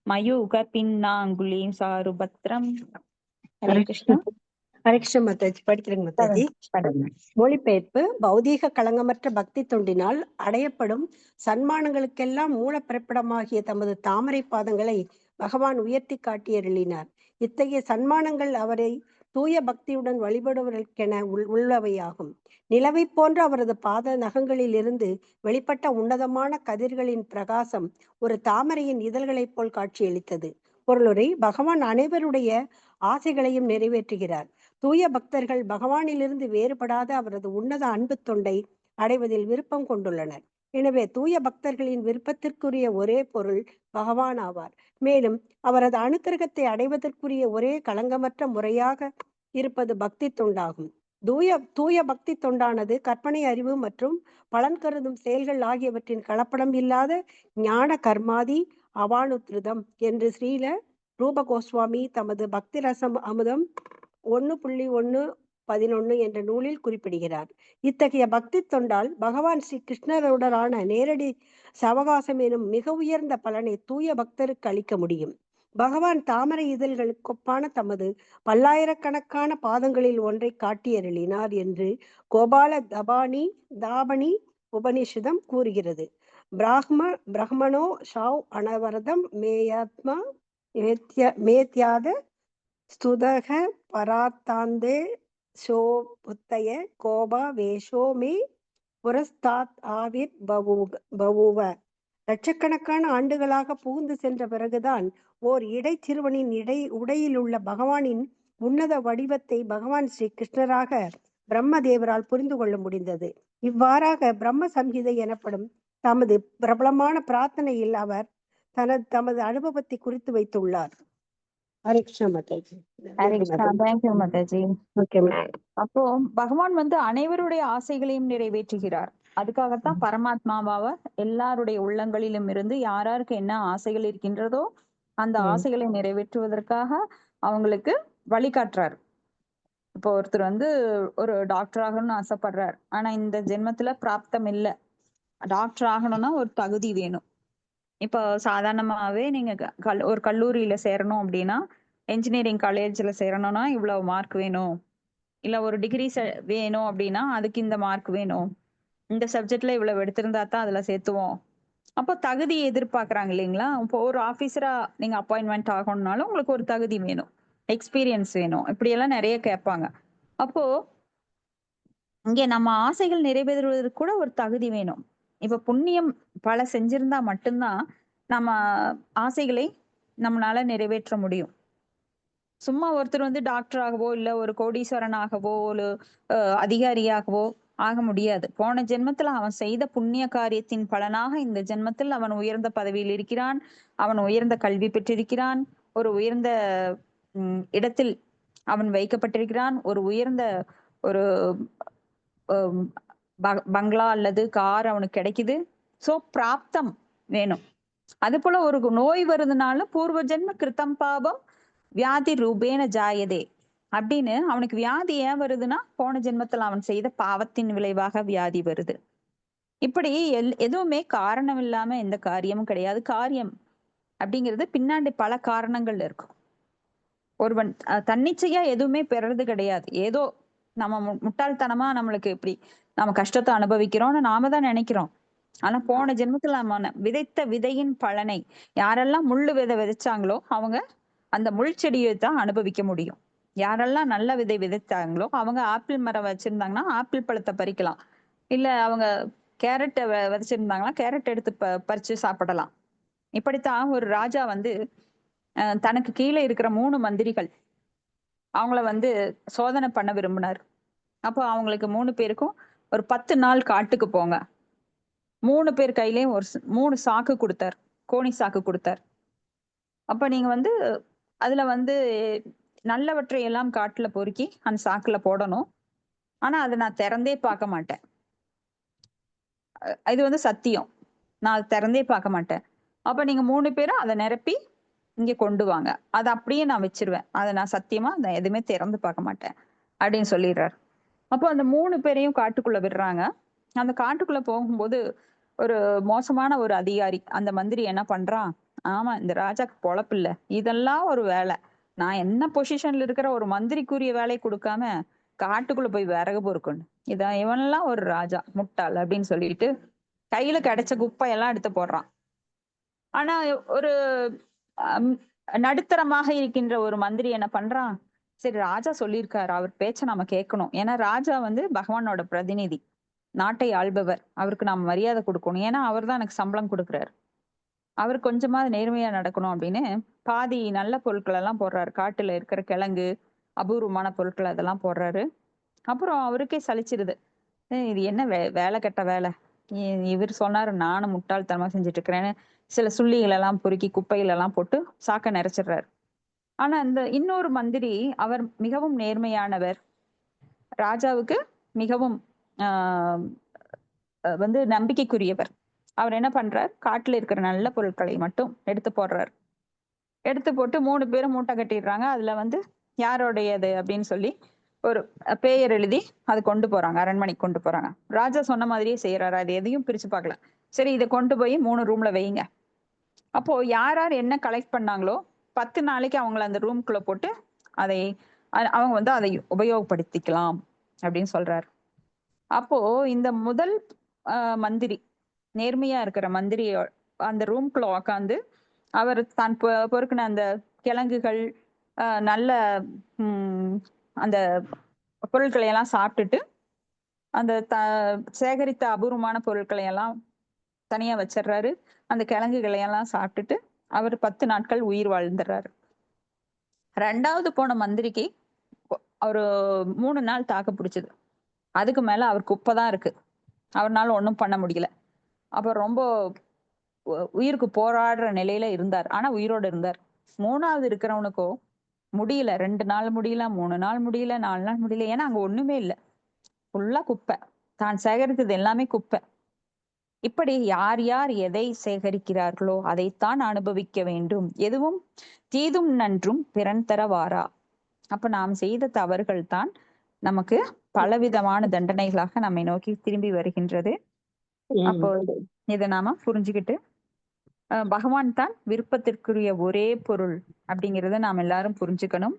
Speaker 1: மயூக பின்னாங்குலீம் சாருபத்ரம். ஹரே கிருஷ்ணா.
Speaker 8: ஹரே கிருஷ்ண மாதாஜி. படிக்கிறேங்க மாதாஜி. மொழிபெயர்ப்பு. பௌதீக களங்கமற்ற பக்தி தொண்டினால் அடையப்படும் சன்மானங்களுக்கெல்லாம் மூல பிறப்பிடமாகிய தமது தாமரை பாதங்களை பகவான் உயர்த்தி காட்டியருளினார். இத்தகைய சன்மானங்கள் அவரை தூய பக்தியுடன் வழிபடுவதற்கென உள்ளவையாகும். நிலவை போன்ற அவரது பாத நகங்களில் இருந்து வெளிப்பட்ட உன்னதமான கதிர்களின் பிரகாசம் ஒரு தாமரையின் இதழ்களைப் போல் காட்சியளித்தது. பொருளுரை. பகவான் அனைவருடைய ஆசைகளையும் நிறைவேற்றுகிறார். தூய பக்தர்கள் பகவானிலிருந்து வேறுபடாத அவரது உன்னத அன்பு தொண்டை அடைவதில் விருப்பம் கொண்டுள்ளனர். எனவே தூய பக்தர்களின் விருப்பத்திற்குரிய ஒரே பொருள் பகவான் ஆவார். மேலும் அவரது அனுக்கிரகத்தை அடைவதற்குரிய ஒரே களங்கமற்ற முறையாக இருப்பது பக்தி தொண்டாகும். தூய பக்தி தொண்டானது கற்பனை அறிவு மற்றும் பலன் கருதும் செயல்கள் ஆகியவற்றின் கலப்படம் இல்லாத ஞான கர்மாதி அவானுத்ருதம் என்று ஸ்ரீல ரூப கோஸ்வாமி தமது பக்தி ரசம் அமுதம் 1.1.11 என்ற நூலில் குறிப்பிடுகிறார். இத்தகைய பக்தி தொண்டால் பகவான் ஸ்ரீ கிருஷ்ணருடனான நேரடி சவகாசம் எனும் மிக உயர்ந்த பலனை தூய பக்தருக்கு அளிக்க முடியும். பகவான் தாமரை இதழ்களுக்கொப்பான தமது பல்லாயிரக்கணக்கான பாதங்களில் ஒன்றை காட்டியருளினார் என்று கோபால தாபனி உபனிஷதம் கூறுகிறது. பிரஹ்மணோ ஷாவ் அனவரதம் மேயாத்மா மேத்யாத ஸ்துதக பராத்தாந்தே ஷோ புத்தய கோபா வேஷோ மே புரஸ்தாத் ஆவிர் பவுவ. லட்சக்கணக்கான ஆண்டுகளாக புகுந்து சென்ற பிறகுதான் ஓர் இடைச்சிறுவனின் உடையில் உள்ள பகவானின் உன்னத வடிவத்தை பகவான் ஸ்ரீ கிருஷ்ணராக பிரம்மதேவரால் புரிந்து கொள்ள முடிந்தது. இவ்வாறாக பிரம்ம சம்ஹிதை எனப்படும் தமது பிரபலமான பிரார்த்தனையில் அவர் தமது அனுபவத்தை குறித்து வைத்துள்ளார். ஹரே கிருஷ்ணா மாதாஜி.
Speaker 1: ஹரே கிருஷ்ணா. தேங்க்யூ மாதாஜி.
Speaker 8: ஓகே.
Speaker 1: அப்போ பகவான் அனைவருடைய ஆசைகளையும் நிறைவேற்றுகிறார். அதுக்காகத்தான் பரமாத்மாவாக எல்லாருடைய உள்ளங்களிலும் இருந்து யாருக்கு என்ன ஆசைகள் இருக்கின்றதோ அந்த ஆசைகளை நிறைவேற்றுவதற்காக அவங்களுக்கு வழிகாட்டுறார். இப்போ ஒருத்தர் ஒரு டாக்டர் ஆகணும்னு ஆசைப்படுறார். ஆனா இந்த ஜென்மத்துல பிராப்தம் இல்லை. டாக்டர் ஆகணும்னா ஒரு தகுதி வேணும். இப்போ சாதாரணமாவே நீங்க ஒரு கல்லூரியில சேரணும் அப்படின்னா, என்ஜினியரிங் காலேஜ்ல சேரணும்னா இவ்வளவு மார்க் வேணும், இல்ல ஒரு டிகிரி வேணும் அப்படின்னா அதுக்கு இந்த மார்க் வேணும், இந்த சப்ஜெக்ட்ல இவ்வளவு எடுத்திருந்தா தான் அதுல சேர்த்துவோம். அப்போ தகுதி எதிர்பார்க்கறாங்க இல்லைங்களா? இப்போ ஒரு ஆபீசரா நீங்க அப்பாயின்மெண்ட் ஆகணும்னாலும் உங்களுக்கு ஒரு தகுதி வேணும், எக்ஸ்பீரியன்ஸ் வேணும், இப்படி எல்லாம் நிறைய கேட்பாங்க. அப்போ இங்க நம்ம ஆசைகள் நிறைவேறுவதற்கு கூட ஒரு தகுதி வேணும். இப்ப புண்ணியம் பல செஞ்சிருந்தா மட்டும்தான் நம்ம ஆசைகளை நம்மளால நிறைவேற்ற முடியும். சும்மா ஒருத்தர் டாக்டர் ஆகவோ இல்ல ஒரு கோடீஸ்வரனாகவோ ஒரு அதிகாரியாகவோ ஆக முடியாது. போன ஜென்மத்துல அவன் செய்த புண்ணிய காரியத்தின் பலனாக இந்த ஜென்மத்தில் அவன் உயர்ந்த பதவியில் இருக்கிறான், அவன் உயர்ந்த கல்வி பெற்றிருக்கிறான், ஒரு உயர்ந்த இடத்தில் அவன் வைக்கப்பட்டிருக்கிறான், ஒரு உயர்ந்த ஒரு பங்களா அல்லது கார் அவனுக்கு கிடைக்குது. சோ பிராப்தம் வேணும். அது போல ஒரு நோய் வருதுனாலும் பூர்வ ஜென்ம கிருத்தம் பாபம் வியாதி ரூபேன ஜாயதே அப்படின்னு அவனுக்கு வியாதி ஏன் வருதுன்னா போன ஜென்மத்துல அவன் செய்த பாவத்தின் விளைவாக வியாதி வருது. இப்படி எதுவுமே காரணம் இல்லாம எந்த காரியமும் கிடையாது. காரியம் அப்படிங்கிறது பின்னாடி பல காரணங்கள் இருக்கும். ஒருவன் தன்னிச்சையா எதுவுமே பெறது கிடையாது. ஏதோ நம்ம முட்டாள்தனமா நம்மளுக்கு இப்படி நம்ம கஷ்டத்தை அனுபவிக்கிறோம்னு நாம தான் நினைக்கிறோம். ஆனா போன ஜென்மத்துல நம்ம விதைத்த விதையின் பலனை யாரெல்லாம் முள்ளு விதை விதைச்சாங்களோ அவங்க அந்த முள் செடியை தான் அனுபவிக்க முடியும். யாரெல்லாம் நல்ல விதை விதைத்தாங்களோ அவங்க ஆப்பிள் மரம் வச்சிருந்தாங்கன்னா ஆப்பிள் பழத்தை பறிக்கலாம். இல்ல அவங்க கேரட்டை விதைச்சிருந்தாங்கன்னா கேரட் எடுத்து பறிச்சு சாப்பிடலாம். இப்படித்தான் ஒரு ராஜா தனக்கு கீழே இருக்கிற 3 மந்திரிகள் அவங்கள சோதனை பண்ண விரும்பினார். அப்போ அவங்களுக்கு 3 பேருக்கும் ஒரு 10 நாள் காட்டுக்கு போங்க. 3 பேர் கையிலயும் ஒரு 3 சாக்கு கொடுத்தார், கோணி சாக்கு கொடுத்தார். அப்ப நீங்க அதுல நல்லவற்றை எல்லாம் காட்டுல பொறுக்கி அந்த சாக்குல போடணும். ஆனா அதை நான் திறந்தே பார்க்க மாட்டேன். இது சத்தியம். நான் அதை திறந்தே பார்க்க மாட்டேன். அப்ப நீங்க 3 பேரும் அதை நிரப்பி இங்க கொண்டு வாங்க, அதை அப்படியே நான் வச்சிருவேன், அதை நான் சத்தியமா நான் எதுவுமே திறந்து பார்க்க மாட்டேன் அப்படின்னு சொல்லிடுறாரு. அப்போ அந்த 3 பேரையும் காட்டுக்குள்ள விடுறாங்க. அந்த காட்டுக்குள்ள போகும்போது ஒரு மோசமான ஒரு அதிகாரி, அந்த மந்திரி என்ன பண்றான், ஆமா இந்த ராஜாக்கு பொழப்பு இல்ல, இதெல்லாம் ஒரு வேலை, நான் என்ன பொசிஷன்ல இருக்கிற ஒரு மந்திரிக்குரிய வேலையை கொடுக்காம காட்டுக்குள்ள போய் விறகு பொறுக்கணும், இதான் இவனெல்லாம் ஒரு ராஜா முட்டாள் அப்படின்னு சொல்லிட்டு கையில கிடைச்ச குப்பையெல்லாம் எடுத்து போடுறான். ஆனா ஒரு நடுத்தரமாக இருக்கின்ற ஒரு மந்திரி என்ன பண்றான், சரி ராஜா சொல்லியிருக்காரு, அவர் பேச்ச நம்ம கேட்கணும், ஏன்னா ராஜா வந்து பகவானோட பிரதிநிதி, நாட்டை ஆள்பவர், அவருக்கு நாம மரியாதை கொடுக்கணும், ஏன்னா அவர் தான் எனக்கு சம்பளம் கொடுக்குறாரு, அவர் கொஞ்சமாவது நேர்மையா நடக்கணும் அப்படின்னு பாதி நல்ல பொருட்கள் எல்லாம் போடுறாரு, காட்டுல இருக்கிற கிழங்கு அபூர்வமான பொருட்கள் அதெல்லாம் போடுறாரு. அப்புறம் அவருக்கே சலிச்சிருது, இது என்ன வேலை கெட்ட வேலை, இவர் சொன்னாரு நானும் முட்டாள்தனமா செஞ்சுட்டு இருக்கிறேன்னு சில சுள்ளிகள் எல்லாம் பொறுக்கி குப்பைகள் எல்லாம் போட்டு சாக்க நிறைச்சிடுறாரு. ஆனா இந்த இன்னொரு மந்திரி அவர் மிகவும் நேர்மையானவர், ராஜாவுக்கு மிகவும் வந்து நம்பிக்கைக்குரியவர். அவர் என்ன பண்றார், காட்டுல இருக்கிற நல்ல பொருட்களை மட்டும் எடுத்து போடுறாரு. எடுத்து போட்டு 3 பேரும் மூட்டை கட்டிடுறாங்க. அதுல வந்து யாருடையது அப்படின்னு சொல்லி ஒரு பெயர் எழுதி அது கொண்டு போறாங்க, அரண்மனைக்கு கொண்டு போறாங்க. ராஜா சொன்ன மாதிரியே செய்யறாரு, அது எதையும் பிரிச்சு பார்க்கல. சரி இதை கொண்டு போய் 3 ரூம்ல வைங்க. அப்போ யார் யார் என்ன கலெக்ட் பண்ணாங்களோ 10 நாளைக்கு அவங்கள அந்த ரூம்குள்ள போட்டு அதை அவங்க வந்து அதை உபயோகப்படுத்திக்கலாம் அப்படின்னு சொல்றாரு. அப்போ இந்த முதல் மந்திரி, நேர்மையா இருக்கிற மந்திரி அந்த ரூம்குள்ள உக்காந்து அவர் தான் பொறுக்கின அந்த கிழங்குகள் நல்ல அந்த பொருட்களை எல்லாம் சாப்பிட்டுட்டு அந்த சேகரித்த அபூர்வமான பொருட்களை எல்லாம் தனியா வச்சிடுறாரு. அந்த கிழங்குகளை எல்லாம் சாப்பிட்டுட்டு அவர் 10 நாட்கள் உயிர் வாழ்ந்துடுறாரு. 2வது போன மந்திரிக்கு ஒரு 3 நாள் தாக்கு பிடிச்சது. அதுக்கு மேல அவர் குப்பை தான் இருக்கு, அவரால் ஒன்றும் பண்ண முடியல. அப்ப ரொம்ப உயிருக்கு போராடுற நிலையில இருந்தார், ஆனா உயிரோட இருந்தார். 3வது இருக்கிறவனுக்கோ முடியல, 2 நாள் முடியல, 3 நாள் முடியல, 4 நாள் முடியல, ஏன்னா அங்க ஒண்ணுமே இல்லை, ஃபுல்லா குப்பை, தான் சேகரித்தது எல்லாமே குப்பை. இப்படி யார் யார் எதை சேகரிக்கிறார்களோ அதைத்தான் அனுபவிக்க வேண்டும், எதுவும் தீதும் நன்றும் பிறன் தரவாரா. அப்ப நாம் செய்த தவறுகள் தான் நமக்கு பலவிதமான தண்டனைகளாக நம்மை நோக்கி திரும்பி வருகின்றது. அப்போ இதை நாம புரிஞ்சுக்கிட்டு பகவான் தான் விருப்பத்திற்குரிய ஒரே பொருள் அப்படிங்கிறத நாம் எல்லாரும் புரிஞ்சுக்கணும்.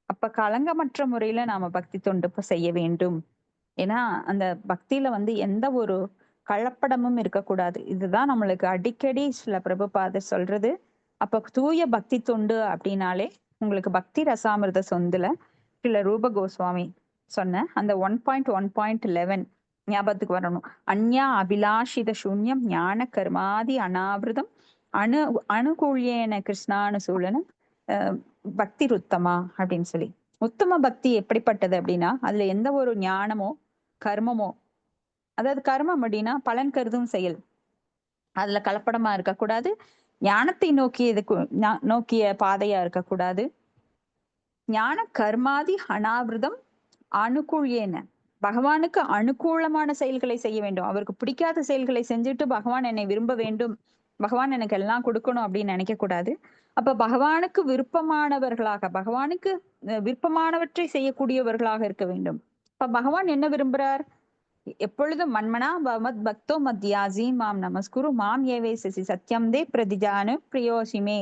Speaker 1: அப்ப களங்கமற்ற முறையில நாம பக்தி தொண்டு செய்ய வேண்டும். ஏன்னா அந்த பக்தியில வந்து எந்த ஒரு கலப்படமும் இருக்கக்கூடாது. இதுதான் நம்மளுக்கு அடிக்கடி சில பிரபுபாதர் சொல்றது. அப்ப தூய பக்தி தொண்டு அப்படின்னாலே உங்களுக்கு பக்தி ரசாமிர்த சொந்துல சில ரூப கோஸ்வாமி சொன்ன அந்த 1.1.11 ஞாபகத்துக்கு வரணும். அந்யா அபிலாஷித சூன்யம் ஞான கர்மாதி அனாவிரதம் அனுகூல்யேன கிருஷ்ணானு சூழன பக்தி ருத்தமா அப்படின்னு சொல்லி. உத்தம பக்தி எப்படிப்பட்டது அப்படின்னா அதுல எந்த ஒரு ஞானமோ கர்மமோ, அதாவது கர்மம் அப்படின்னா பலன் கருதும் செயல், அதுல கலப்படமா இருக்கக்கூடாது, ஞானத்தை நோக்கிய பாதையா இருக்கக்கூடாது. ஞான கர்மாதி அனாவிரதம் அனுகூல்யேன, பகவானுக்கு அனுகூலமான செயல்களை செய்ய வேண்டும். அவருக்கு பிடிக்காத செயல்களை செஞ்சுட்டு பகவான் என்னை விரும்ப வேண்டும், பகவான் எனக்கு எல்லாம் கொடுக்கணும் அப்படின்னு நினைக்க கூடாது. அப்ப பகவானுக்கு விருப்பமானவர்களாக, பகவானுக்கு விருப்பமானவற்றை செய்யக்கூடியவர்களாக இருக்க வேண்டும். இப்ப பகவான் என்ன விரும்புறார், எப்பொழுதும் மன்மனா பவத் பக்தோ மத்யாசி மாம் நமஸ்குரு மாம் ஏவே சசி சத்யம் தே பிரதிஜானு பிரியோசிமே.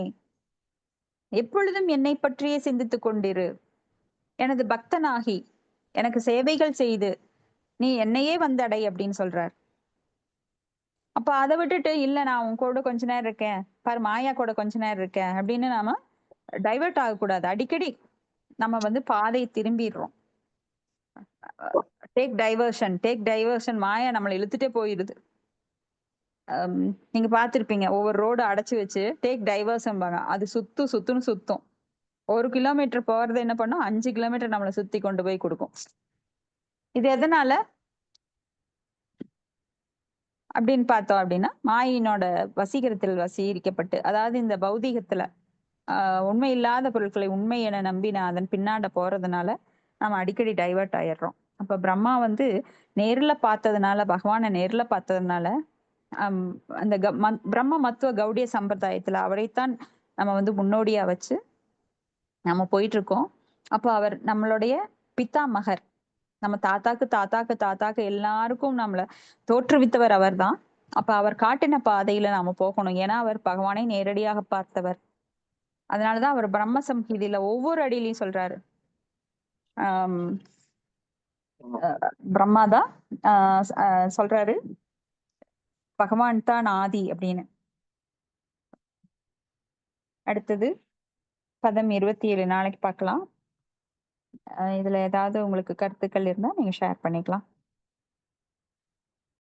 Speaker 1: எப்பொழுதும் என்னை பற்றியே சிந்தித்துக் கொண்டிரு, எனது பக்தனாகி எனக்கு சேவைகள் செய்து நீ என்னையே வந்தடை அப்படின்னு சொல்றார். அப்ப அதை விட்டுட்டு இல்ல நான் உன் கூட கொஞ்ச நேரம் இருக்கேன் பாரு, மாயா கூட கொஞ்ச நேரம் இருக்கேன் அப்படின்னு நாம டைவர்ட் ஆகக்கூடாது. அடிக்கடி நம்ம வந்து பாதை திரும்பிடுறோம். டேக் டைவர்ஷன் மாயா நம்மளை இழுத்துட்டே போயிடுது. நீங்க பார்த்திருப்பீங்க, ஒவ்வொரு ரோடு அடைச்சு வச்சு டேக் டைவர்ஷன் பாங்க, அது சுத்துன்னு சுத்தும். 1 கிலோமீட்டர் போறது என்ன பண்ணும், 5 கிலோமீட்டர் நம்மளை சுத்தி கொண்டு போய் கொடுக்கும். இது எதனால அப்படின்னு பார்த்தோம் அப்படின்னா மாயினோட வசீகரத்தில் வசீகரிக்கப்பட்டு, அதாவது இந்த பௌதீகத்துல உண்மை இல்லாத பொருட்களை உண்மை என நம்பி நான் அதன் பின்னாண்ட போறதுனால நம்ம அடிக்கடி டைவர்ட் ஆயிடுறோம். அப்ப பிரம்மா வந்து நேர்ல பார்த்ததுனால, பகவானை நேர்ல பார்த்ததுனால அந்த பிரம்ம மத்துவ கௌடிய சம்பிரதாயத்துல அவரைத்தான் நம்ம வந்து முன்னோடியா வச்சு நம்ம போயிட்டு இருக்கோம். அப்போ அவர் நம்மளுடைய பித்தாமகர். நம்ம தாத்தாக்கு எல்லாருக்கும் நம்மள தோற்றுவித்தவர் அவர்தான். அப்ப அவர் காட்டின பாதையில நாம போகணும். ஏன்னா அவர் பகவானை நேரடியாக பார்த்தவர். அதனாலதான் அவர் பிரம்ம சம்ஹிதையில ஒவ்வொரு அடியிலையும் சொல்றாரு. ஆஹ் பிரம்மாதான் சொல்றாரு பகவான் தான் ஆதி அப்படின்னு. அடுத்தது பதம் 27 நாளைக்கு பார்க்கலாம். இதுல ஏதாவது உங்களுக்கு கருத்துக்கள் இருந்தா நீங்க ஷேர் பண்ணிக்கலாம்.